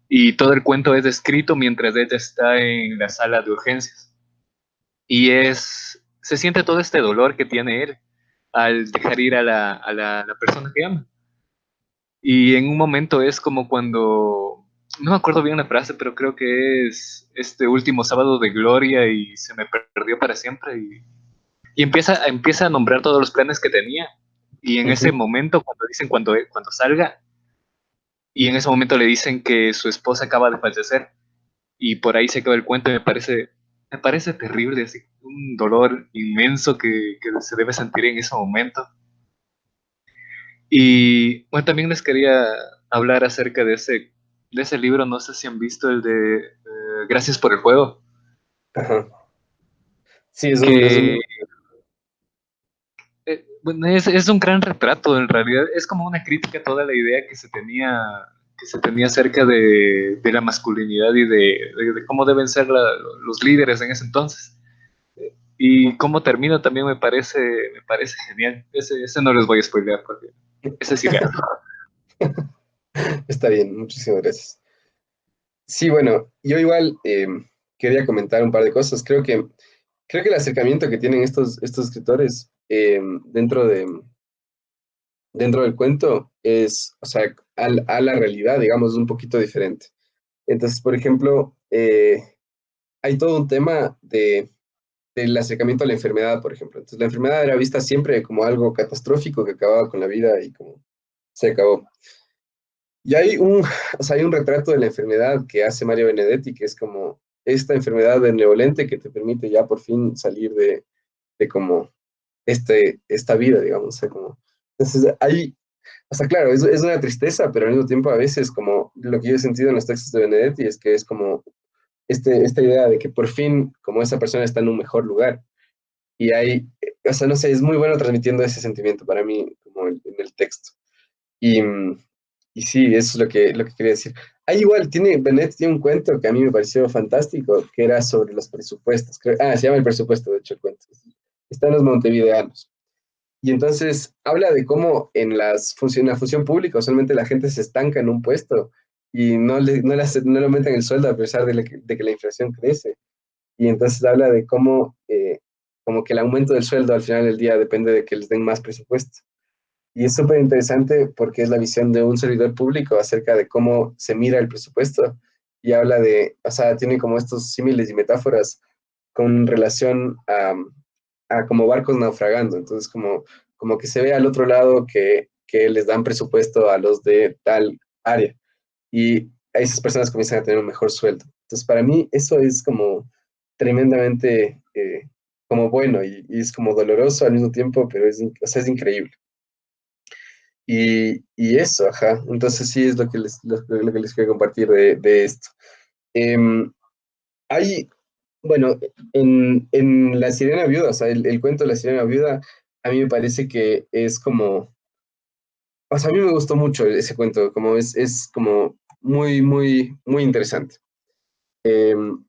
Speaker 2: y todo el cuento es descrito mientras ella está en la sala de urgencias. Se siente todo este dolor que tiene él al dejar ir a la persona que ama. Y en un momento es como cuando, no me acuerdo bien la frase, pero creo que es este último sábado de gloria y se me perdió para siempre. Y empieza a nombrar todos los planes que tenía. Y en ese
Speaker 1: Ujú.
Speaker 2: momento, cuando dicen cuando salga, y en ese momento le dicen que su esposa acaba de fallecer, y por ahí se quedó el cuento y me parece terrible, así, un dolor inmenso que se debe sentir en ese momento. Y bueno, también les quería hablar acerca de ese libro, no sé si han visto el de Gracias por el juego,
Speaker 1: Ajá. Sí, es un.
Speaker 2: que bueno, es un gran retrato, en realidad es como una crítica a toda la idea que se tenía acerca de la masculinidad y de cómo deben ser los líderes en ese entonces. Y cómo termina también me parece genial. Ese no les voy a spoilear porque ese sí leanlo.
Speaker 1: Está bien, muchísimas gracias. Sí, bueno, yo igual quería comentar un par de cosas. Creo que el acercamiento que tienen estos escritores dentro del cuento es, o sea, a la realidad, digamos, es un poquito diferente. Entonces, por ejemplo, hay todo un tema del acercamiento a la enfermedad, por ejemplo. Entonces, la enfermedad era vista siempre como algo catastrófico que acababa con la vida y como se acabó. Y hay un, o sea, hay un retrato de la enfermedad que hace Mario Benedetti, que es como esta enfermedad benevolente que te permite ya por fin salir de como esta vida, digamos. O sea, como, entonces, hay, o sea, claro, es una tristeza, pero al mismo tiempo a veces como lo que yo he sentido en los textos de Benedetti es que es como esta idea de que por fin como esa persona está en un mejor lugar. Y hay, o sea, no sé, es muy bueno transmitiendo ese sentimiento para mí como en el texto. Y, y sí, eso es lo que quería decir. Hay igual, Benet tiene un cuento que a mí me pareció fantástico, que era sobre los presupuestos. Se llama El presupuesto, de hecho, el cuento. Está en los montevideanos. Y entonces habla de cómo en la función pública usualmente la gente se estanca en un puesto y no le aumentan el sueldo a pesar de que la inflación crece. Y entonces habla de cómo como que el aumento del sueldo al final del día depende de que les den más presupuesto. Y es súper interesante porque es la visión de un servidor público acerca de cómo se mira el presupuesto y habla de, o sea, tiene como estos símiles y metáforas con relación a como barcos naufragando. Entonces, como que se ve al otro lado que les dan presupuesto a los de tal área y a esas personas comienzan a tener un mejor sueldo. Entonces, para mí eso es como tremendamente como bueno y es como doloroso al mismo tiempo, pero o sea, es increíble. Y eso, ajá. Entonces sí es lo que les quiero compartir de esto. Em, hay, bueno, en La Sirena Viuda, o sea, el cuento de La Sirena Viuda, a mí me parece que es como, o sea, a mí me gustó mucho ese cuento, como es como muy, muy, muy interesante. Em,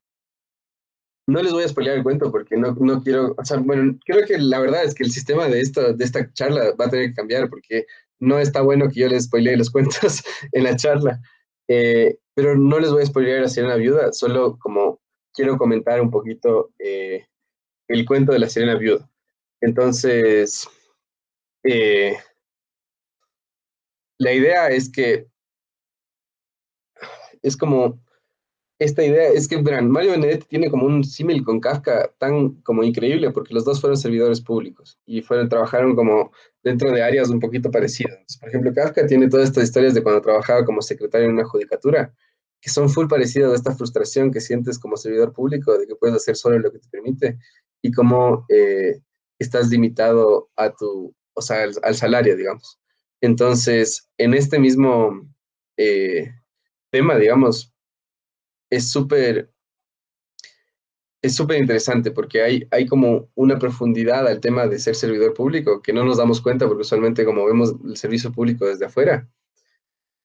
Speaker 1: no les voy a spoilear el cuento porque no quiero, o sea, bueno, creo que la verdad es que el sistema de esta charla va a tener que cambiar porque no está bueno que yo les spoilee los cuentos en la charla. Pero no les voy a spoilear a Sirena Viuda, solo como quiero comentar un poquito el cuento de la Sirena Viuda. Entonces, eh, la idea es que es como esta idea es que, verán, Mario Benedetti tiene como un símil con Kafka tan como increíble, porque los dos fueron servidores públicos y trabajaron como dentro de áreas un poquito parecidas. Entonces, por ejemplo, Kafka tiene todas estas historias de cuando trabajaba como secretario en una judicatura, que son full parecidas a esta frustración que sientes como servidor público, de que puedes hacer solo lo que te permite y cómo estás limitado a o sea, al salario, digamos. Entonces, en este mismo eh, tema, digamos, es súper es súper interesante porque hay como una profundidad al tema de ser servidor público que no nos damos cuenta porque usualmente como vemos el servicio público desde afuera.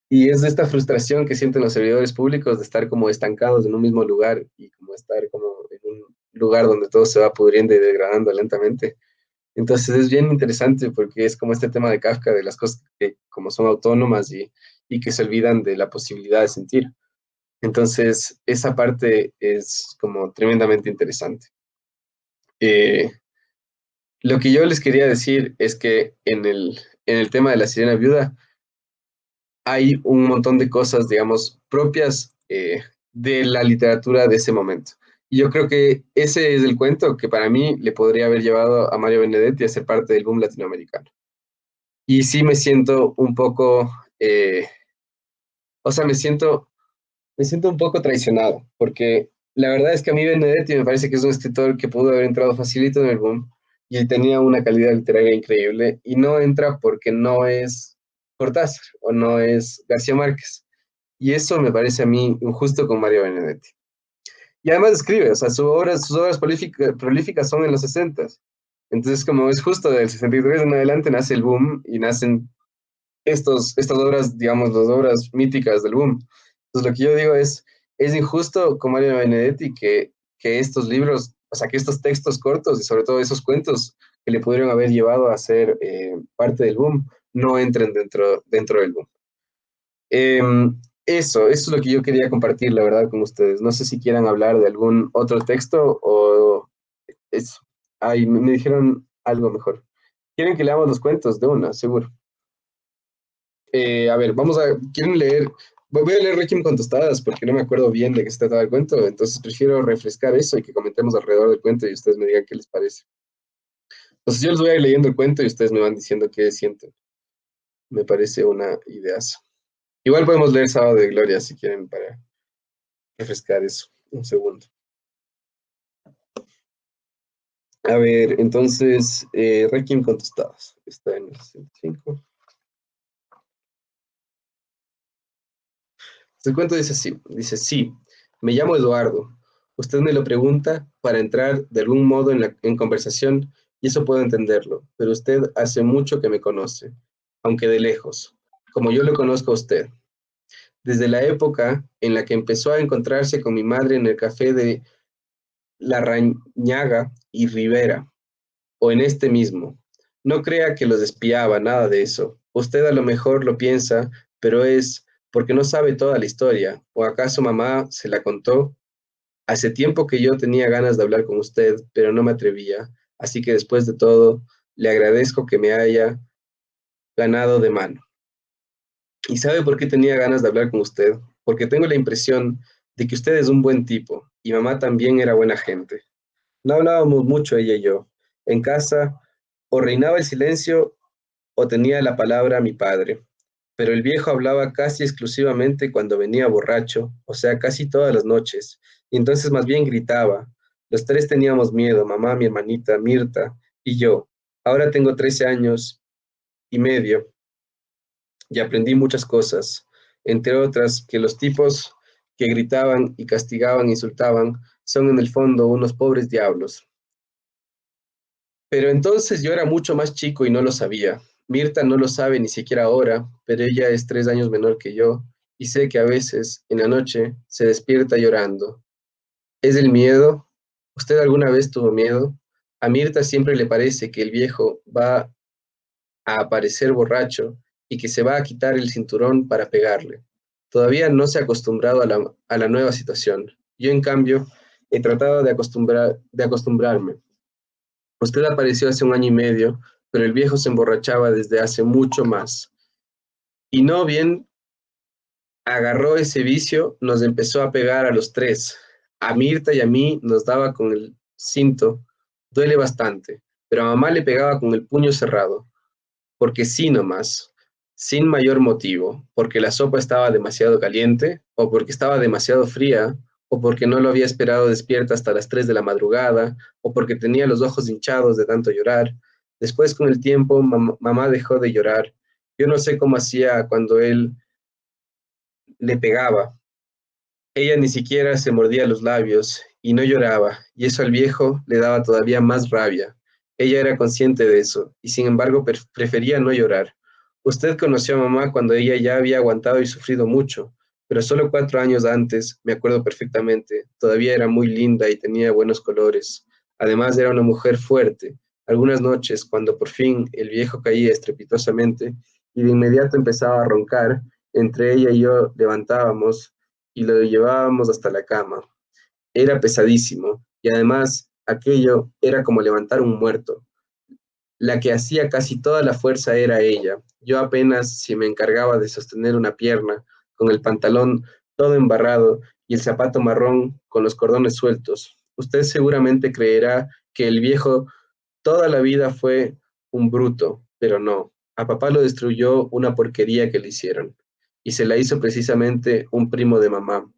Speaker 1: Y es de esta frustración que sienten los servidores públicos de estar como estancados en un mismo lugar y como estar como en un lugar donde todo se va pudriendo y degradando lentamente. Entonces es bien interesante porque es como este tema de Kafka, de las cosas que como son autónomas y que se olvidan de la posibilidad de sentir. Entonces, esa parte es como tremendamente interesante. Eh, lo que yo les quería decir es que en el tema de la sirena viuda hay un montón de cosas, digamos, propias de la literatura de ese momento. Y yo creo que ese es el cuento que para mí le podría haber llevado a Mario Benedetti a ser parte del boom latinoamericano. Y sí me siento un poco, o sea, me siento un poco traicionado, porque la verdad es que a mí Benedetti me parece que es un escritor que pudo haber entrado facilito en el boom y tenía una calidad literaria increíble y no entra porque no es Cortázar o no es García Márquez. Y eso me parece a mí injusto con Mario Benedetti. Y además escribe, o sea, sus obras prolíficas son en los 60. Entonces, como es justo del 63 en adelante, nace el boom y nacen estas obras, digamos, las obras míticas del boom. Entonces, lo que yo digo es injusto con Mario Benedetti que estos libros, o sea, que estos textos cortos y sobre todo esos cuentos que le pudieron haber llevado a ser parte del boom, no entren dentro del boom. Eso es lo que yo quería compartir, la verdad, con ustedes. No sé si quieran hablar de algún otro texto o eso. Ay, me dijeron algo mejor. ¿Quieren que leamos los cuentos? De una, seguro. A ver, ¿quieren leer Voy a leer Requiem con tostadas porque no me acuerdo bien de qué se trataba el cuento, entonces prefiero refrescar eso y que comentemos alrededor del cuento y ustedes me digan qué les parece. Entonces yo les voy a ir leyendo el cuento y ustedes me van diciendo qué sienten. Me parece una ideaza. Igual podemos leer Sábado de Gloria si quieren para refrescar eso. Un segundo. A ver, entonces, Requiem con tostadas. Está en el 65. El cuento dice, sí, me llamo Eduardo. Usted me lo pregunta para entrar de algún modo en conversación y eso puedo entenderlo, pero usted hace mucho que me conoce, aunque de lejos, como yo lo conozco a usted. Desde la época en la que empezó a encontrarse con mi madre en el café de Larrañaga y Rivera, o en este mismo. No crea que los espiaba, nada de eso. Usted a lo mejor lo piensa, pero es porque no sabe toda la historia, o acaso mamá se la contó. Hace tiempo que yo tenía ganas de hablar con usted, pero no me atrevía, así que después de todo, le agradezco que me haya ganado de mano. ¿Y sabe por qué tenía ganas de hablar con usted? Porque tengo la impresión de que usted es un buen tipo, y mamá también era buena gente. No hablábamos mucho ella y yo. En casa, o reinaba el silencio o tenía la palabra mi padre, pero el viejo hablaba casi exclusivamente cuando venía borracho, o sea, casi todas las noches, y entonces más bien gritaba. Los tres teníamos miedo, mamá, mi hermanita, Mirta y yo. Ahora tengo 13 años y medio y aprendí muchas cosas, entre otras que los tipos que gritaban y castigaban, insultaban, son en el fondo unos pobres diablos. Pero entonces yo era mucho más chico y no lo sabía. Mirta no lo sabe ni siquiera ahora, pero ella es 3 años menor que yo y sé que a veces, en la noche, se despierta llorando. ¿Es el miedo? ¿Usted alguna vez tuvo miedo? A Mirta siempre le parece que el viejo va a aparecer borracho y que se va a quitar el cinturón para pegarle. Todavía no se ha acostumbrado a la nueva situación. Yo, en cambio, he tratado de acostumbrarme. Usted apareció hace 1 año y medio, pero el viejo se emborrachaba desde hace mucho más. Y no bien agarró ese vicio, nos empezó a pegar a los tres. A Mirta y a mí nos daba con el cinto. Duele bastante, pero a mamá le pegaba con el puño cerrado, porque sí nomás, sin mayor motivo, porque la sopa estaba demasiado caliente, o porque estaba demasiado fría, o porque no lo había esperado despierta hasta las 3 de la madrugada, o porque tenía los ojos hinchados de tanto llorar. Después, con el tiempo, mamá dejó de llorar. Yo no sé cómo hacía cuando él le pegaba. Ella ni siquiera se mordía los labios y no lloraba, y eso al viejo le daba todavía más rabia. Ella era consciente de eso, y sin embargo prefería no llorar. Usted conoció a mamá cuando ella ya había aguantado y sufrido mucho, pero solo 4 años antes, me acuerdo perfectamente, todavía era muy linda y tenía buenos colores. Además era una mujer fuerte. Algunas noches, cuando por fin el viejo caía estrepitosamente y de inmediato empezaba a roncar, entre ella y yo levantábamos y lo llevábamos hasta la cama. Era pesadísimo y además aquello era como levantar un muerto. La que hacía casi toda la fuerza era ella. Yo apenas si me encargaba de sostener una pierna, con el pantalón todo embarrado y el zapato marrón con los cordones sueltos. Usted seguramente creerá que el viejo toda la vida fue un bruto, pero no. A papá lo destruyó una porquería que le hicieron. Y se la hizo precisamente un primo de mamá,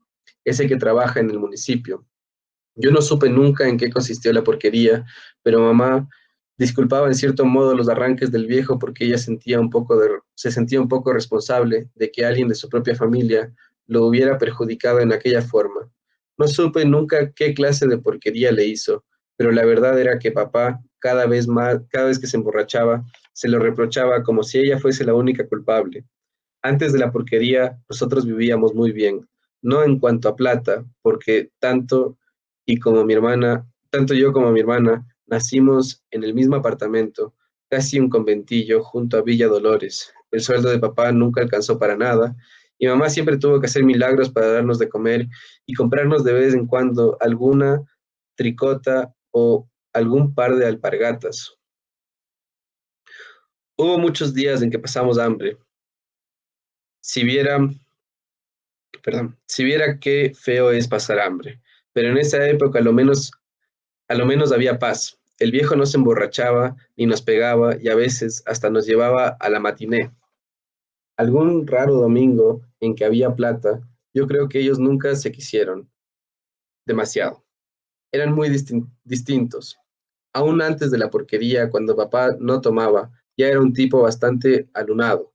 Speaker 1: ese que trabaja en el municipio. Yo no supe nunca en qué consistió la porquería, pero mamá disculpaba en cierto modo los arranques del viejo porque ella se sentía un poco responsable de que alguien de su propia familia lo hubiera perjudicado en aquella forma. No supe nunca qué clase de porquería le hizo, pero la verdad era que papá cada vez que se emborrachaba, se lo reprochaba como si ella fuese la única culpable. Antes de la porquería, nosotros vivíamos muy bien, no en cuanto a plata, porque tanto yo como mi hermana, nacimos en el mismo apartamento, casi un conventillo, junto a Villa Dolores. El sueldo de papá nunca alcanzó para nada, y mamá siempre tuvo que hacer milagros para darnos de comer y comprarnos de vez en cuando alguna tricota o algún par de alpargatas. Hubo muchos días en que pasamos hambre. Si viera perdón, si viera qué feo es pasar hambre. Pero en esa época a lo menos había paz. El viejo no se emborrachaba ni nos pegaba y a veces hasta nos llevaba a la matiné. Algún raro domingo en que había plata, yo creo que ellos nunca se quisieron demasiado. Eran muy distintos. Aún antes de la porquería, cuando papá no tomaba, ya era un tipo bastante alunado.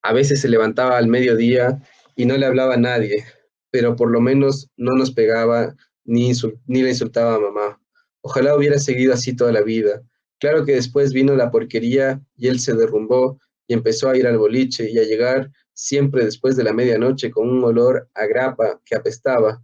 Speaker 1: A veces se levantaba al mediodía y no le hablaba a nadie, pero por lo menos no nos pegaba ni le insultaba a mamá. Ojalá hubiera seguido así toda la vida. Claro que después vino la porquería y él se derrumbó y empezó a ir al boliche y a llegar siempre después de la medianoche con un olor a grapa que apestaba.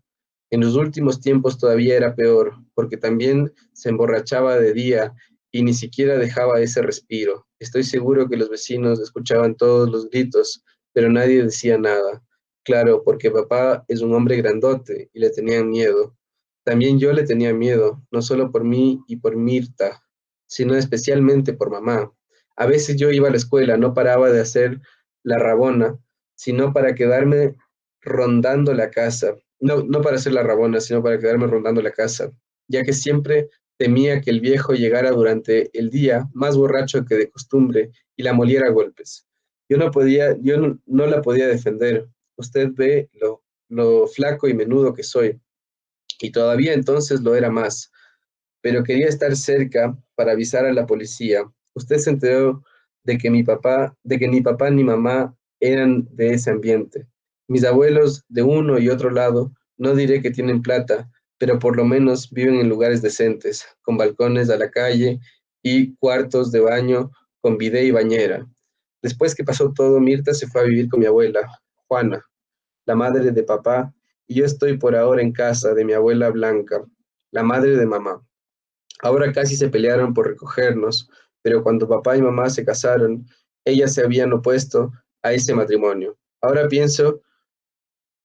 Speaker 1: En los últimos tiempos todavía era peor, porque también se emborrachaba de día y ni siquiera dejaba ese respiro. Estoy seguro que los vecinos escuchaban todos los gritos, pero nadie decía nada. Claro, porque papá es un hombre grandote y le tenían miedo. También yo le tenía miedo, no solo por mí y por Mirta, sino especialmente por mamá. A veces yo iba a la escuela, no paraba de hacer la rabona, sino para quedarme rondando la casa. No, no para hacer la rabona, sino para quedarme rondando la casa, ya que siempre temía que el viejo llegara durante el día más borracho que de costumbre y la moliera a golpes. Yo no la podía defender. Usted ve lo flaco y menudo que soy, y todavía entonces lo era más, pero quería estar cerca para avisar a la policía. Usted se enteró de que ni papá ni mamá eran de ese ambiente. Mis abuelos de uno y otro lado, no diré que tienen plata, pero por lo menos viven en lugares decentes, con balcones a la calle y cuartos de baño con bidé y bañera. Después que pasó todo, Mirta se fue a vivir con mi abuela, Juana, la madre de papá, y yo estoy por ahora en casa de mi abuela Blanca, la madre de mamá. Ahora casi se pelearon por recogernos, pero cuando papá y mamá se casaron, ellas se habían opuesto a ese matrimonio. Ahora pienso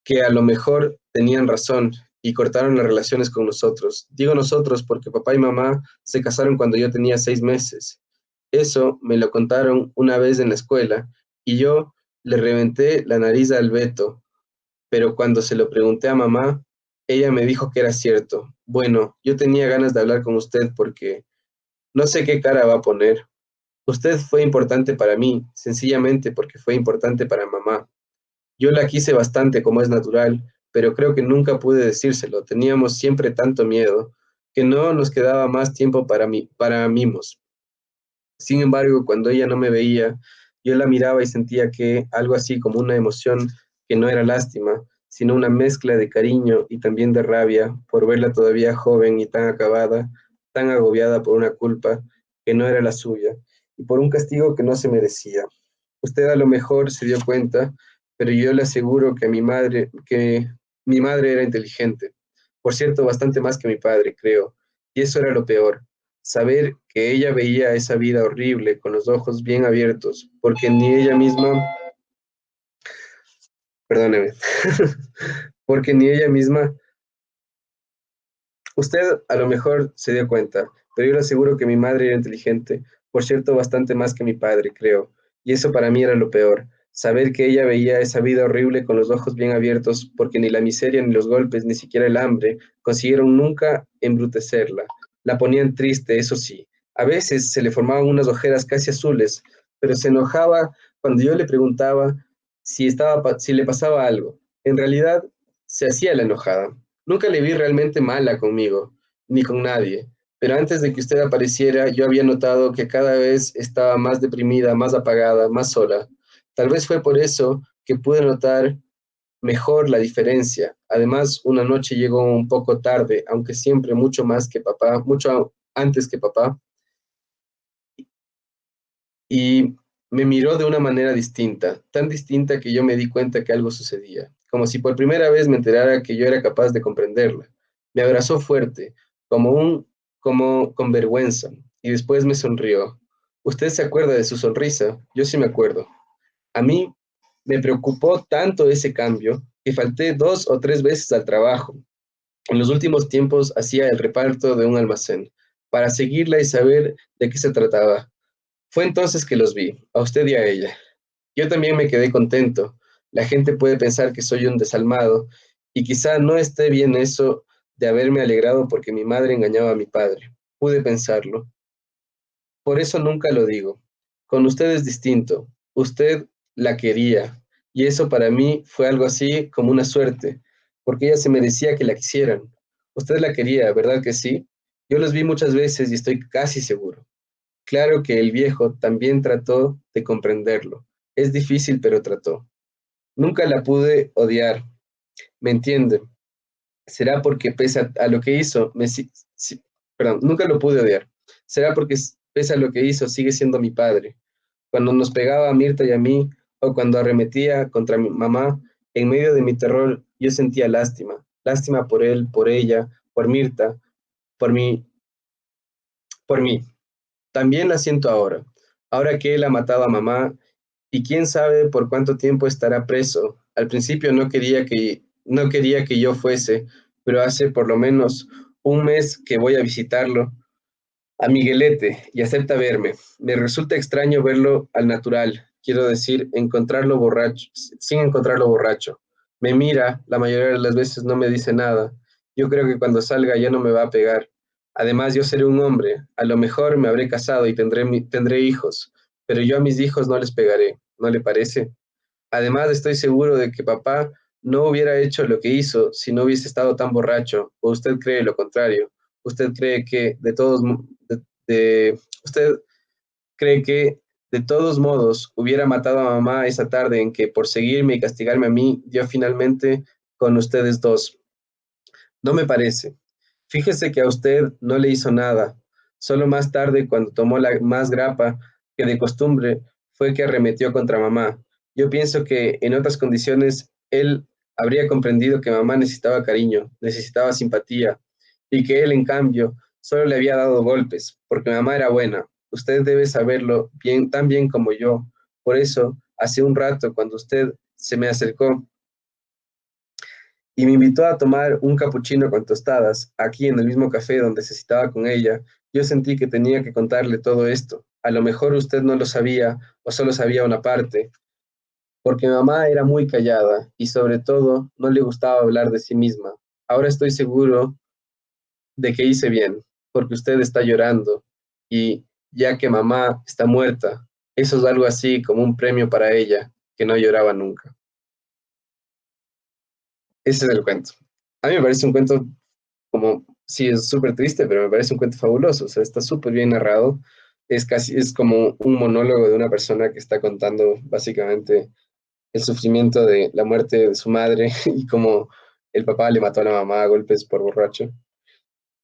Speaker 1: que a lo mejor tenían razón y cortaron las relaciones con nosotros. Digo nosotros porque papá y mamá se casaron cuando yo tenía 6 meses. Eso me lo contaron una vez en la escuela y yo le reventé la nariz al Beto, pero cuando se lo pregunté a mamá, ella me dijo que era cierto. Bueno, yo tenía ganas de hablar con usted porque no sé qué cara va a poner. Usted fue importante para mí, sencillamente porque fue importante para mamá. Yo la quise bastante, como es natural, pero creo que nunca pude decírselo. Teníamos siempre tanto miedo que no nos quedaba más tiempo para mimos. Sin embargo, cuando ella no me veía, yo la miraba y sentía que algo así como una emoción que no era lástima, sino una mezcla de cariño y también de rabia por verla todavía joven y tan acabada, tan agobiada por una culpa que no era la suya y por un castigo que no se merecía. Usted a lo mejor se dio cuenta, pero yo le aseguro que mi madre era inteligente. Por cierto, bastante más que mi padre, creo. Y eso era lo peor, saber que ella veía esa vida horrible con los ojos bien abiertos, porque ni ella misma, perdóneme, porque ni ella misma, usted a lo mejor se dio cuenta, pero yo le aseguro que mi madre era inteligente, por cierto, bastante más que mi padre, creo. Y eso para mí era lo peor, saber que ella veía esa vida horrible con los ojos bien abiertos, porque ni la miseria, ni los golpes, ni siquiera el hambre consiguieron nunca embrutecerla. La ponían triste, eso sí. A veces se le formaban unas ojeras casi azules, pero se enojaba cuando yo le preguntaba si le pasaba algo. En realidad, se hacía la enojada. Nunca le vi realmente mala conmigo, ni con nadie, pero antes de que usted apareciera, yo había notado que cada vez estaba más deprimida, más apagada, más sola. Tal vez fue por eso que pude notar mejor la diferencia. Además, una noche llegó un poco tarde, aunque siempre mucho más que papá, mucho antes que papá, y me miró de una manera distinta, tan distinta que yo me di cuenta que algo sucedía, como si por primera vez me enterara que yo era capaz de comprenderla. Me abrazó fuerte, como con vergüenza, y después me sonrió. ¿Usted se acuerda de su sonrisa? Yo sí me acuerdo. A mí me preocupó tanto ese cambio que falté 2 o 3 veces al trabajo. En los últimos tiempos hacía el reparto de un almacén para seguirla y saber de qué se trataba. Fue entonces que los vi, a usted y a ella. Yo también me quedé contento. La gente puede pensar que soy un desalmado y quizá no esté bien eso de haberme alegrado porque mi madre engañaba a mi padre. Pude pensarlo. Por eso nunca lo digo. Con usted es distinto. Usted la quería. Y eso para mí fue algo así como una suerte, porque ella se merecía que la quisieran. Usted la quería, ¿verdad que sí? Yo los vi muchas veces y estoy casi seguro. Claro que el viejo también trató de comprenderlo. Es difícil, pero trató. Nunca la pude odiar. ¿Me entiende? Será porque pese a lo que hizo, perdón, nunca lo pude odiar. Será porque pese a lo que hizo, sigue siendo mi padre. Cuando nos pegaba a Mirta y a mí, o cuando arremetía contra mi mamá, en medio de mi terror, yo sentía lástima. Lástima por él, por ella, por Mirta, por mí, por mí. También la siento ahora. Ahora que él ha matado a mamá, y quién sabe por cuánto tiempo estará preso. Al principio no quería que yo fuese, pero hace por lo menos un mes que voy a visitarlo, a Miguelete, y acepta verme. Me resulta extraño verlo al natural, quiero decir, encontrarlo borracho, sin encontrarlo borracho. Me mira, la mayoría de las veces no me dice nada. Yo creo que cuando salga ya no me va a pegar. Además, yo seré un hombre. A lo mejor me habré casado y tendré hijos, pero yo a mis hijos no les pegaré. ¿No le parece? Además, estoy seguro de que papá no hubiera hecho lo que hizo si no hubiese estado tan borracho, o usted cree lo contrario. Usted cree que usted cree que de todos modos hubiera matado a mamá esa tarde en que por seguirme y castigarme a mí dio finalmente con ustedes dos. No me parece. Fíjese que a usted no le hizo nada. Solo más tarde, cuando tomó la más grapa que de costumbre, fue que arremetió contra mamá. Yo pienso que en otras condiciones él habría comprendido que mamá necesitaba cariño, necesitaba simpatía, y que él, en cambio, solo le había dado golpes, porque mamá era buena. Usted debe saberlo bien, tan bien como yo. Por eso, hace un rato, cuando usted se me acercó, y me invitó a tomar un capuchino con tostadas, aquí en el mismo café donde se citaba con ella. Yo sentí que tenía que contarle todo esto. A lo mejor usted no lo sabía o solo sabía una parte, porque mamá era muy callada y sobre todo no le gustaba hablar de sí misma. Ahora estoy seguro de que hice bien, porque usted está llorando y ya que mamá está muerta, eso es algo así como un premio para ella, que no lloraba nunca. Ese es el cuento. A mí me parece un cuento como, sí, es súper triste, pero me parece un cuento fabuloso, o sea, está súper bien narrado, es como un monólogo de una persona que está contando básicamente el sufrimiento de la muerte de su madre y cómo el papá le mató a la mamá a golpes por borracho.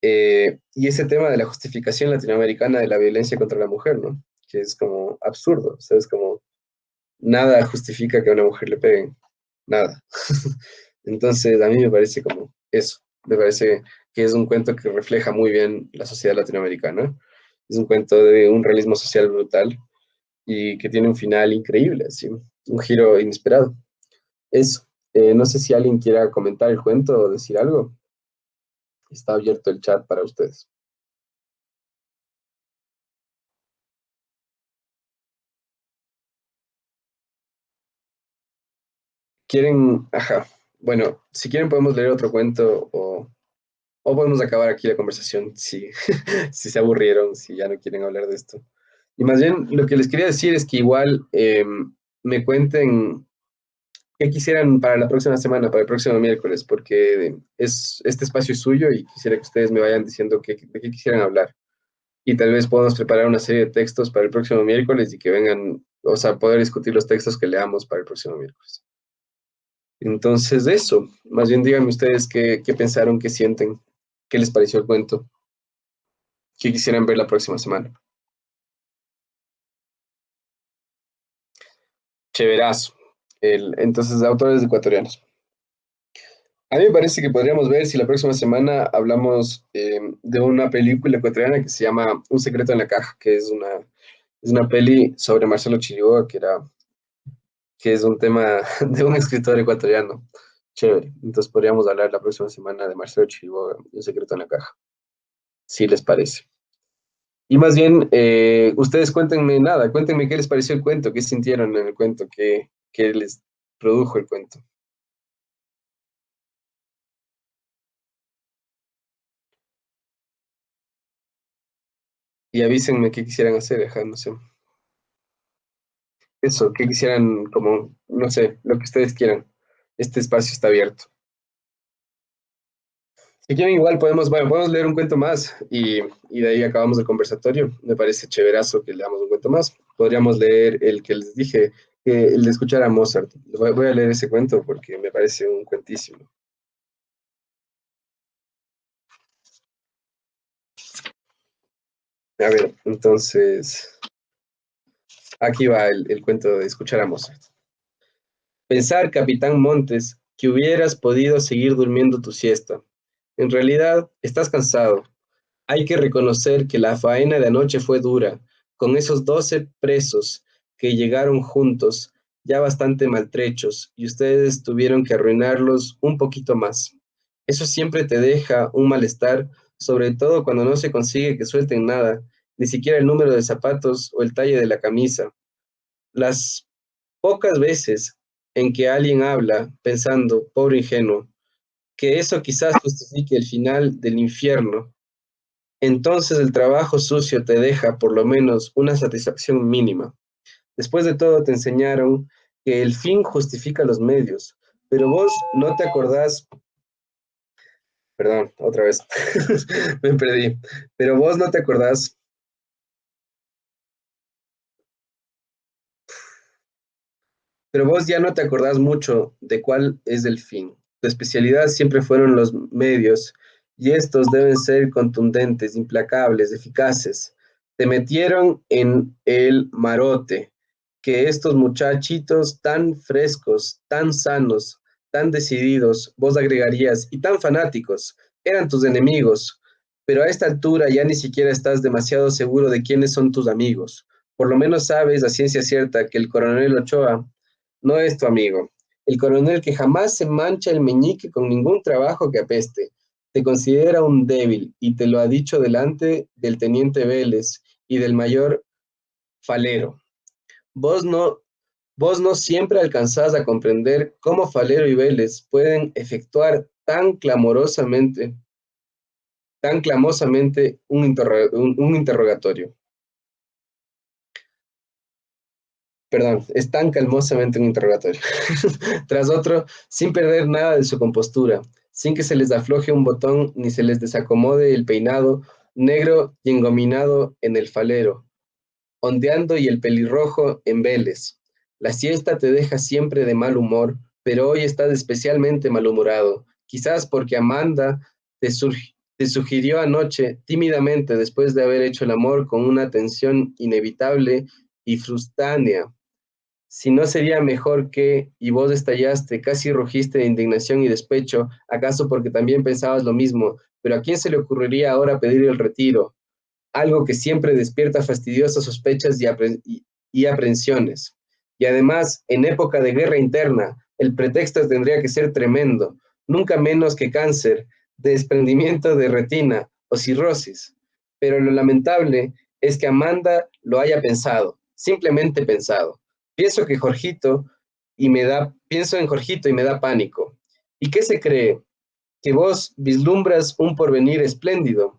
Speaker 1: Y ese tema de la justificación latinoamericana de la violencia contra la mujer, ¿no? Que es como absurdo, o sea, es como nada justifica que a una mujer le peguen, nada. Entonces, a mí me parece como eso, me parece que es un cuento que refleja muy bien la sociedad latinoamericana, es un cuento de un realismo social brutal y que tiene un final increíble, así, un giro inesperado. Eso, no sé si alguien quiera comentar el cuento o decir algo, está abierto el chat para ustedes. ¿Quieren? Ajá, bueno, si quieren podemos leer otro cuento o podemos acabar aquí la conversación si, si se aburrieron, si ya no quieren hablar de esto. Y más bien lo que les quería decir es que igual me cuenten qué quisieran para la próxima semana, para el próximo miércoles, porque este espacio es suyo y quisiera que ustedes me vayan diciendo de qué quisieran hablar. Y tal vez podamos preparar una serie de textos para el próximo miércoles y que vengan, o sea, poder discutir los textos que leamos para el próximo miércoles. Entonces, eso, más bien díganme ustedes qué pensaron, qué sienten, qué les pareció el cuento, qué quisieran ver la próxima semana. Chéverazo. Entonces, autores ecuatorianos. A mí me parece que podríamos ver si la próxima semana hablamos de una película ecuatoriana que se llama Un secreto en la caja, que es una peli sobre Marcelo Chiriboga, que es un tema de un escritor ecuatoriano. Chévere. Entonces podríamos hablar la próxima semana de Marcelo Chiriboga, Un secreto en la caja, si les parece. Y más bien, ustedes cuéntenme nada, cuéntenme qué les pareció el cuento, qué sintieron en el cuento, qué les produjo el cuento. Y avísenme qué quisieran hacer, ajá, no sé. Eso, qué quisieran, como, no sé, lo que ustedes quieran. Este espacio está abierto. Si quieren, igual podemos, bueno, podemos leer un cuento más y de ahí acabamos el conversatorio. Me parece chéverazo que leamos un cuento más. Podríamos leer el que les dije, el de escuchar a Mozart. Voy a leer ese cuento porque me parece un cuentísimo. A ver, entonces, aquí va el cuento de escuchar a Mozart. Pensar, capitán Montes, que hubieras podido seguir durmiendo tu siesta. En realidad, estás cansado. Hay que reconocer que la faena de anoche fue dura, con esos 12 presos que llegaron juntos, ya bastante maltrechos, y ustedes tuvieron que arruinarlos un poquito más. Eso siempre te deja un malestar, sobre todo cuando no se consigue que suelten nada, ni siquiera el número de zapatos o el talle de la camisa. Las pocas veces en que alguien habla pensando, pobre ingenuo, que eso quizás justifique el final del infierno, entonces el trabajo sucio te deja por lo menos una satisfacción mínima. Después de todo te enseñaron que el fin justifica los medios, pero vos no te acordás, perdón, otra vez, me perdí, pero vos no te acordás, pero vos ya no te acordás mucho de cuál es el fin. Tu especialidad siempre fueron los medios y estos deben ser contundentes, implacables, eficaces. Te metieron en el marote que estos muchachitos tan frescos, tan sanos, tan decididos, vos agregarías, y tan fanáticos, eran tus enemigos, pero a esta altura ya ni siquiera estás demasiado seguro de quiénes son tus amigos. Por lo menos sabes a ciencia cierta que el coronel Ochoa no es tu amigo. El coronel que jamás se mancha el meñique con ningún trabajo que apeste. Te considera un débil y te lo ha dicho delante del teniente Vélez y del mayor Falero. Vos no, vos no siempre alcanzás a comprender cómo Falero y Vélez pueden efectuar tan clamosamente un interrogatorio. Perdón, es tan calmosamente un interrogatorio. Tras otro, sin perder nada de su compostura, sin que se les afloje un botón ni se les desacomode el peinado negro y engominado en el falero, ondeando y el pelirrojo en Vélez. La siesta te deja siempre de mal humor, pero hoy estás especialmente malhumorado, quizás porque Amanda te sugirió anoche, tímidamente, después de haber hecho el amor con una tensión inevitable y frustránea. Si no sería mejor que, y vos estallaste, casi rugiste de indignación y despecho, acaso porque también pensabas lo mismo, pero ¿a quién se le ocurriría ahora pedir el retiro? Algo que siempre despierta fastidiosas sospechas y aprensiones. Y además, en época de guerra interna, el pretexto tendría que ser tremendo, nunca menos que cáncer, desprendimiento de retina o cirrosis. Pero lo lamentable es que Amanda lo haya pensado, simplemente pensado. Pienso en Jorgito y me da pánico. ¿Y qué se cree? Que vos vislumbras un porvenir espléndido,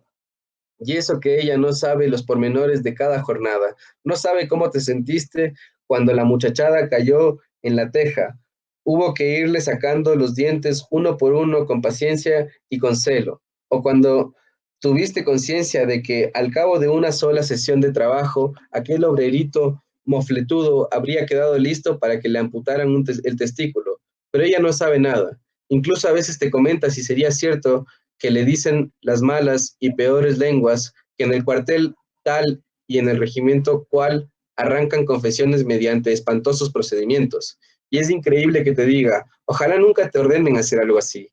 Speaker 1: y eso que ella no sabe los pormenores de cada jornada, no sabe cómo te sentiste cuando la muchachada cayó en la teja. Hubo que irle sacando los dientes uno por uno con paciencia y con celo. O cuando tuviste conciencia de que al cabo de una sola sesión de trabajo, aquel obrerito mofletudo habría quedado listo para que le amputaran el testículo. Pero ella no sabe nada. Incluso a veces te comenta si sería cierto que le dicen las malas y peores lenguas que en el cuartel tal y en el regimiento cual arrancan confesiones mediante espantosos procedimientos. Y es increíble que te diga, ojalá nunca te ordenen hacer algo así,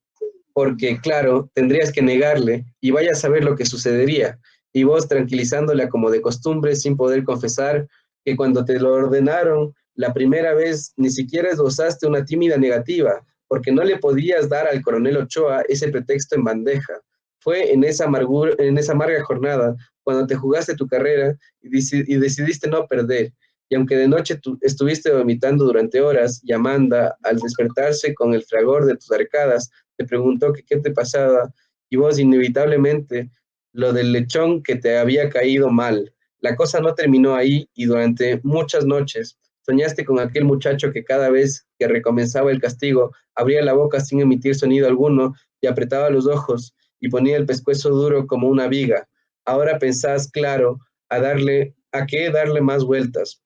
Speaker 1: porque claro, tendrías que negarle y vaya a saber lo que sucedería. Y vos tranquilizándola como de costumbre sin poder confesar que cuando te lo ordenaron la primera vez ni siquiera esbozaste una tímida negativa, porque no le podías dar al coronel Ochoa ese pretexto en bandeja. Fue en esa amarga jornada cuando te jugaste tu carrera y decidiste no perder. y aunque de noche tú estuviste vomitando durante horas, y Amanda, al despertarse con el fragor de tus arcadas, te preguntó que qué te pasaba, y vos inevitablemente lo del lechón que te había caído mal. La cosa no terminó ahí, y durante muchas noches soñaste con aquel muchacho que cada vez que recomenzaba el castigo, abría la boca sin emitir sonido alguno y apretaba los ojos y ponía el pescuezo duro como una viga. Ahora pensás, claro, a qué darle más vueltas.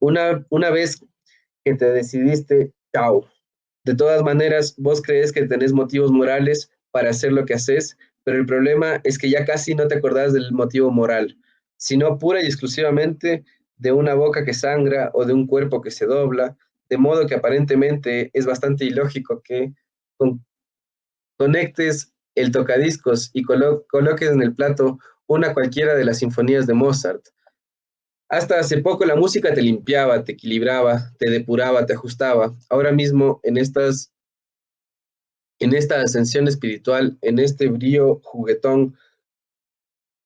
Speaker 1: Una vez que te decidiste, chao. De todas maneras, vos crees que tenés motivos morales para hacer lo que haces, pero el problema es que ya casi no te acordás del motivo moral, sino pura y exclusivamente de una boca que sangra o de un cuerpo que se dobla, de modo que aparentemente es bastante ilógico que con- conectes el tocadiscos y coloques en el plato una cualquiera de las sinfonías de Mozart. Hasta hace poco la música te limpiaba, te equilibraba, te depuraba, te ajustaba. Ahora mismo, en esta ascensión espiritual, en este brío juguetón,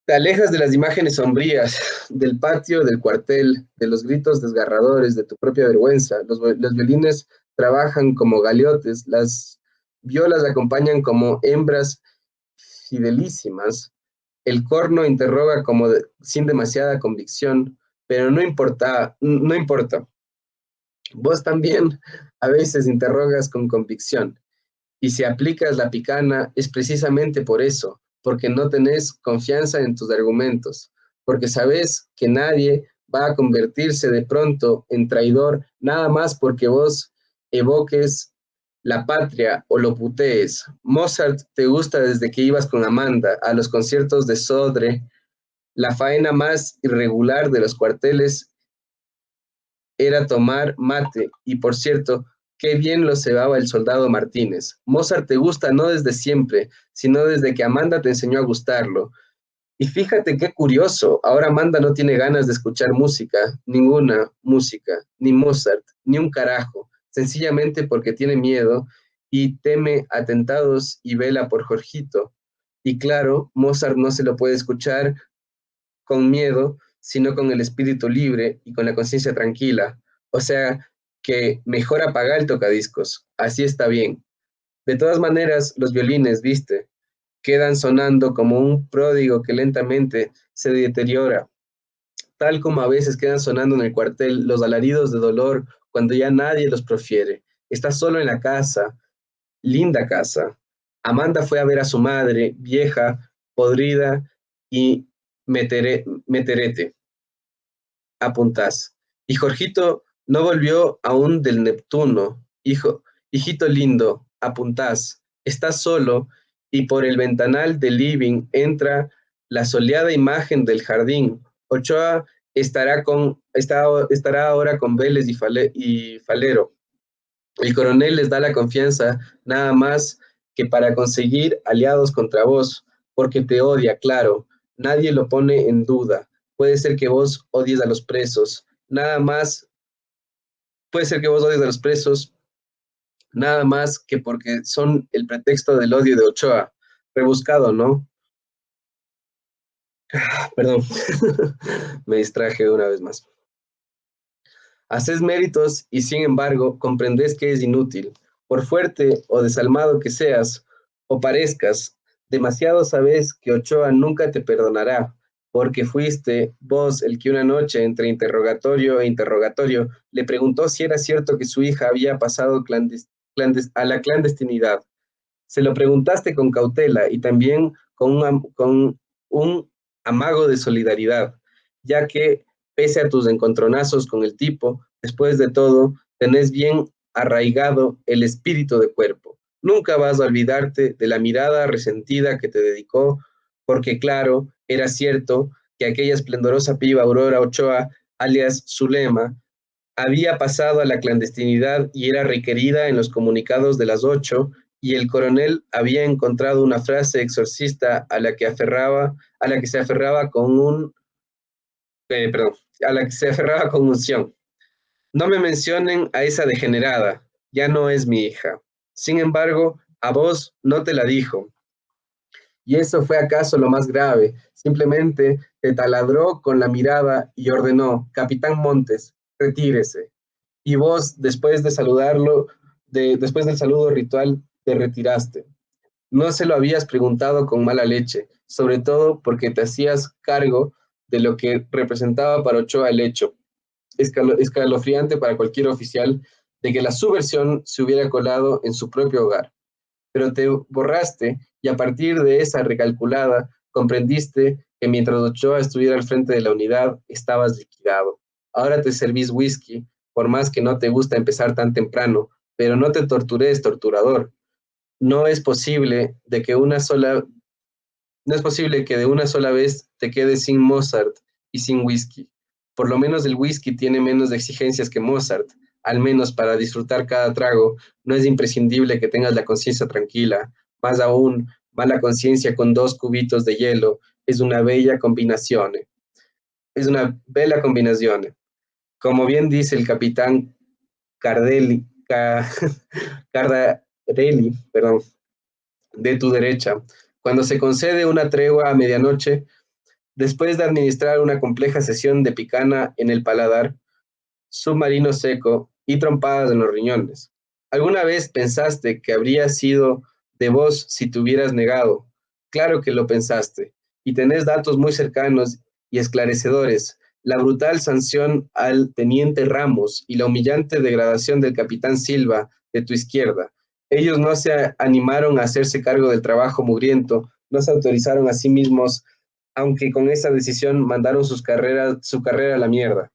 Speaker 1: te alejas de las imágenes sombrías, del patio, del cuartel, de los gritos desgarradores, de tu propia vergüenza. Los violines trabajan como galeotes, las violas acompañan como hembras fidelísimas, el corno interroga sin demasiada convicción, pero no importa, no importa. Vos también a veces interrogas con convicción. Y si aplicas la picana es precisamente por eso, porque no tenés confianza en tus argumentos, porque sabes que nadie va a convertirse de pronto en traidor nada más porque vos evoques la patria o lo putees. Mozart te gusta desde que ibas con Amanda a los conciertos de Sodre, la faena más irregular de los cuarteles era tomar mate, y por cierto, qué bien lo cebaba el soldado Martínez. Mozart te gusta no desde siempre, sino desde que Amanda te enseñó a gustarlo. Y fíjate qué curioso, ahora Amanda no tiene ganas de escuchar música, ninguna música, ni Mozart, ni un carajo, sencillamente porque tiene miedo y teme atentados y vela por Jorgito. Y claro, Mozart no se lo puede escuchar con miedo, sino con el espíritu libre y con la conciencia tranquila. O sea, que mejor apagar el tocadiscos. Así está bien. De todas maneras, los violines, viste, quedan sonando como un pródigo que lentamente se deteriora, tal como a veces quedan sonando en el cuartel los alaridos de dolor cuando ya nadie los profiere. Está solo en la casa, linda casa. Amanda fue a ver a su madre, vieja, podrida y meterete, apuntás. Y Jorgito no volvió aún del Neptuno. Hijito lindo, apuntás. Estás solo y por el ventanal del living entra la soleada imagen del jardín. Ochoa estará ahora con Vélez y Falero. El coronel les da la confianza nada más que para conseguir aliados contra vos, porque te odia, claro, nadie lo pone en duda. Puede ser que vos odies a los presos, nada más, puede ser que vos odies a los presos, nada más que porque son el pretexto del odio de Ochoa. Rebuscado, ¿no? Perdón, me distraje una vez más. Haces méritos y sin embargo comprendes que es inútil. Por fuerte o desalmado que seas o parezcas, demasiado sabes que Ochoa nunca te perdonará, porque fuiste vos el que una noche entre interrogatorio e interrogatorio le preguntó si era cierto que su hija había pasado a la clandestinidad. Se lo preguntaste con cautela y también con un amago de solidaridad, ya que pese a tus encontronazos con el tipo, después de todo, tenés bien arraigado el espíritu de cuerpo. Nunca vas a olvidarte de la mirada resentida que te dedicó, porque claro, era cierto que aquella esplendorosa piba Aurora Ochoa, alias Zulema, había pasado a la clandestinidad y era requerida en los comunicados de las 8, y el coronel había encontrado una frase exorcista a la que se aferraba con perdón, a la que se aferraba con unción. No me mencionen a esa degenerada, ya no es mi hija. Sin embargo, a vos no te la dijo. ¿Y eso fue acaso lo más grave? Simplemente te taladró con la mirada y ordenó, Capitán Montes, retírese. Y vos, después de saludarlo, después del saludo ritual, te retiraste. No se lo habías preguntado con mala leche, sobre todo porque te hacías cargo de lo que representaba para Ochoa el hecho, escalofriante para cualquier oficial, de que la subversión se hubiera colado en su propio hogar. Pero te borraste y a partir de esa recalculada comprendiste que mientras Ochoa estuviera al frente de la unidad, estabas liquidado. Ahora te servís whisky, por más que no te gusta empezar tan temprano, pero no te tortures, torturador. No es posible de que una sola, no es posible que de una sola vez te quedes sin Mozart y sin whisky. Por lo menos el whisky tiene menos exigencias que Mozart. Al menos para disfrutar cada trago, no es imprescindible que tengas la conciencia tranquila. Más aún, mala conciencia con 2 cubitos de hielo es una bella combinación. Es una bella combinación. Como bien dice el capitán Cardelli, Cardarelli, perdón, de tu derecha. Cuando se concede una tregua a medianoche, después de administrar una compleja sesión de picana en el paladar, submarino seco y trompadas en los riñones. ¿Alguna vez pensaste que habría sido de vos si te hubieras negado? Claro que lo pensaste, y tenés datos muy cercanos y esclarecedores. La brutal sanción al teniente Ramos y la humillante degradación del capitán Silva de tu izquierda. Ellos no se animaron a hacerse cargo del trabajo mugriento, no se autorizaron a sí mismos, aunque con esa decisión mandaron su carrera a la mierda.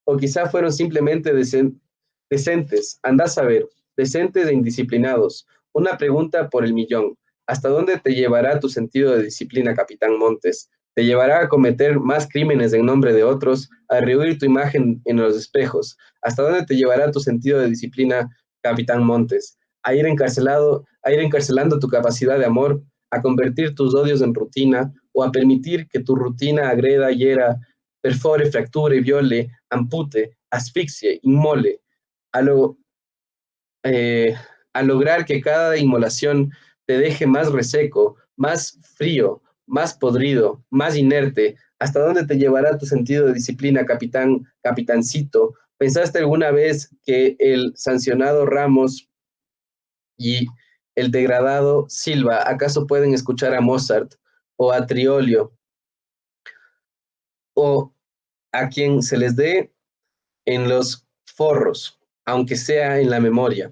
Speaker 1: O quizá fueron simplemente decentes, andás a ver, decentes e indisciplinados. Una pregunta por el millón. ¿Hasta dónde te llevará tu sentido de disciplina, Capitán Montes? ¿Te llevará a cometer más crímenes en nombre de otros, a rehuir tu imagen en los espejos? ¿Hasta dónde te llevará tu sentido de disciplina, Capitán Montes? A ir encarcelando tu capacidad de amor, a convertir tus odios en rutina, o a permitir que tu rutina agreda, hiera, perfore, fracture, viole, ampute, asfixie, inmole, a, lo, eh, a lograr que cada inmolación te deje más reseco, más frío, más podrido, más inerte. ¿Hasta dónde te llevará tu sentido de disciplina, capitancito? ¿Pensaste alguna vez que el sancionado Ramos y el degradado Silva acaso pueden escuchar a Mozart o a Triolio o a quien se les dé en los forros, aunque sea en la memoria?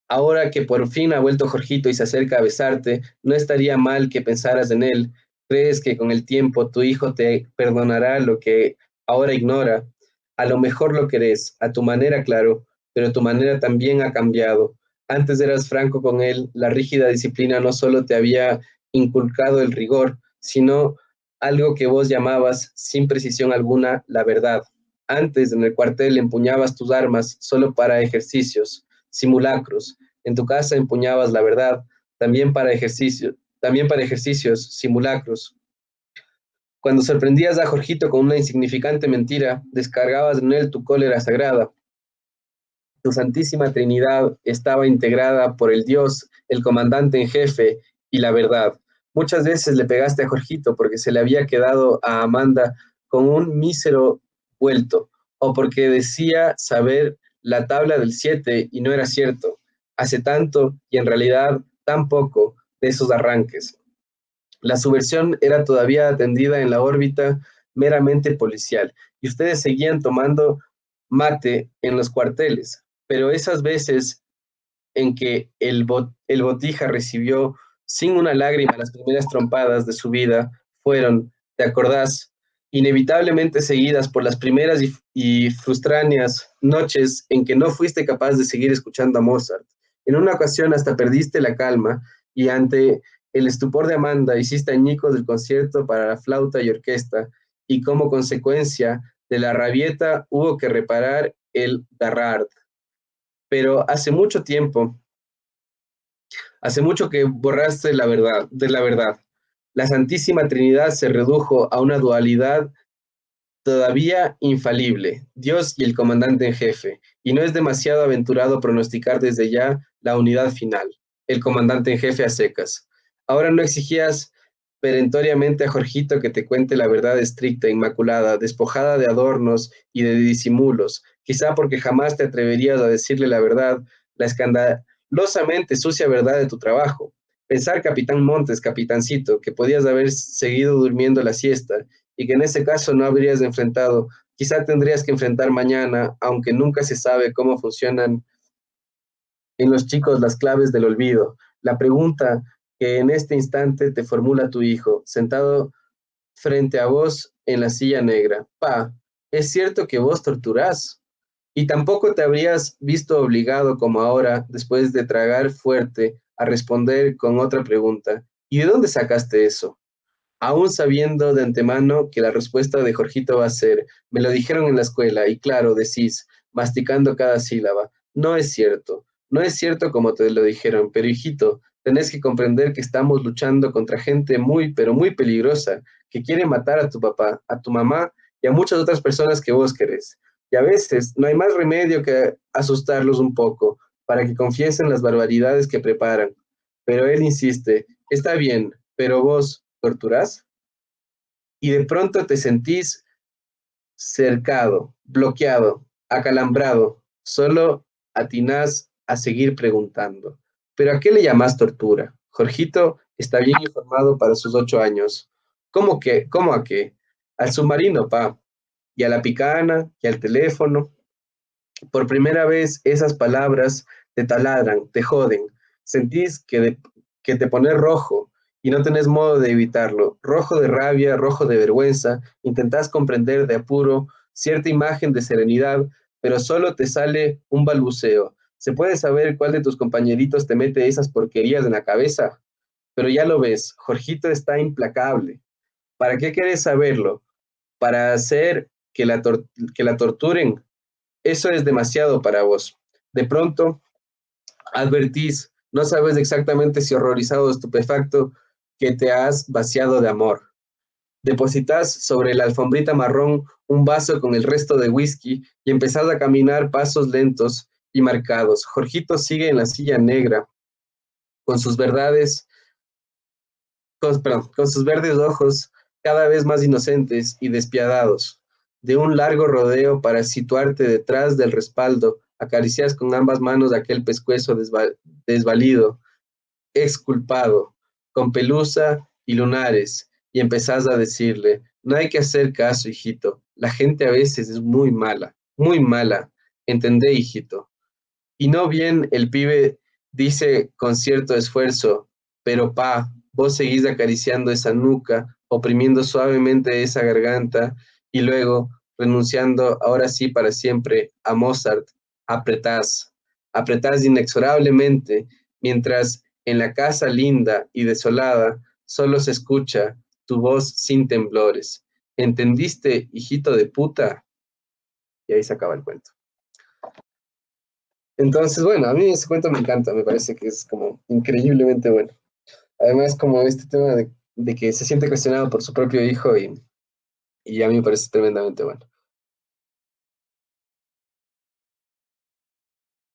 Speaker 1: Ahora que por fin ha vuelto Jorgito y se acerca a besarte, no estaría mal que pensaras en él. ¿Crees que con el tiempo tu hijo te perdonará lo que ahora ignora? A lo mejor lo querés, a tu manera, claro, pero tu manera también ha cambiado. Antes eras franco con él, la rígida disciplina no solo te había inculcado el rigor, sino algo que vos llamabas, sin precisión alguna, la verdad. Antes, en el cuartel, empuñabas tus armas solo para ejercicios, simulacros. En tu casa empuñabas la verdad, también para ejercicios, simulacros. Cuando sorprendías a Jorgito con una insignificante mentira, descargabas en él tu cólera sagrada. Tu Santísima Trinidad estaba integrada por el Dios, el comandante en jefe y la verdad. Muchas veces le pegaste a Jorgito porque se le había quedado a Amanda con un mísero vuelto, o porque decía saber la tabla del 7 y no era cierto. Hace tanto y en realidad tan poco de esos arranques. La subversión era todavía atendida en la órbita meramente policial y ustedes seguían tomando mate en los cuarteles, pero esas veces en que el Botija recibió sin una lágrima las primeras trompadas de su vida fueron, ¿te acordás? Inevitablemente seguidas por las primeras y frustráneas noches en que no fuiste capaz de seguir escuchando a Mozart. En una ocasión hasta perdiste la calma y ante el estupor de Amanda hiciste añicos del concierto para la flauta y orquesta y como consecuencia de la rabieta hubo que reparar el Darrard. Pero hace mucho que borraste la verdad, de la verdad. La Santísima Trinidad se redujo a una dualidad todavía infalible, Dios y el comandante en jefe, y no es demasiado aventurado pronosticar desde ya la unidad final, el comandante en jefe a secas. Ahora no exigías perentoriamente a Jorgito que te cuente la verdad estricta, inmaculada, despojada de adornos y de disimulos, quizá porque jamás te atreverías a decirle la verdad, la escandalosamente sucia verdad de tu trabajo. Pensar, capitán Montes, capitancito, que podías haber seguido durmiendo la siesta y que en ese caso no habrías enfrentado, quizá tendrías que enfrentar mañana, aunque nunca se sabe cómo funcionan en los chicos las claves del olvido. La pregunta que en este instante te formula tu hijo, sentado frente a vos en la silla negra. Pa, ¿es cierto que vos torturás? Y tampoco te habrías visto obligado como ahora, después de tragar fuerte, a responder con otra pregunta. ¿Y de dónde sacaste eso? Aún sabiendo de antemano que la respuesta de Jorgito va a ser, me lo dijeron en la escuela, y claro, decís, masticando cada sílaba, no es cierto, no es cierto como te lo dijeron, pero hijito, tenés que comprender que estamos luchando contra gente muy, pero muy peligrosa, que quiere matar a tu papá, a tu mamá y a muchas otras personas que vos querés. Y a veces no hay más remedio que asustarlos un poco, para que confiesen las barbaridades que preparan. Pero él insiste, está bien, pero vos, ¿torturás? Y de pronto te sentís cercado, bloqueado, acalambrado, solo atinás a seguir preguntando. ¿Pero a qué le llamás tortura? Jorgito está bien informado para sus 8 años. ¿Cómo que? ¿Cómo a qué? Al submarino, pa, y a la picana, y al teléfono. Por primera vez esas palabras te taladran, te joden. Sentís que te pones rojo y no tenés modo de evitarlo. Rojo de rabia, rojo de vergüenza. Intentás comprender de apuro cierta imagen de serenidad, pero solo te sale un balbuceo. ¿Se puede saber cuál de tus compañeritos te mete esas porquerías en la cabeza? Pero ya lo ves, Jorgito está implacable. ¿Para qué querés saberlo? ¿Para hacer que la torturen? Eso es demasiado para vos. De pronto, advertís, no sabes exactamente si horrorizado o estupefacto, que te has vaciado de amor. Depositas sobre la alfombrita marrón un vaso con el resto de whisky y empezás a caminar pasos lentos y marcados. Jorgito sigue en la silla negra, con sus verdades, con sus verdes ojos cada vez más inocentes y despiadados. De un largo rodeo para situarte detrás del respaldo, acaricias con ambas manos aquel pescuezo desvalido, exculpado, con pelusa y lunares, y empezás a decirle, no hay que hacer caso, hijito, la gente a veces es muy mala, entendé, hijito. Y no bien el pibe dice con cierto esfuerzo, pero pa, vos seguís acariciando esa nuca, oprimiendo suavemente esa garganta y luego, renunciando ahora sí para siempre a Mozart, apretás, apretás inexorablemente, mientras en la casa linda y desolada solo se escucha tu voz sin temblores. ¿Entendiste, hijito de puta? Y ahí se acaba el cuento. Entonces, bueno, a mí ese cuento me encanta, me parece que es como increíblemente bueno. Además, como este tema de que se siente cuestionado por su propio hijo y a mí me parece tremendamente bueno.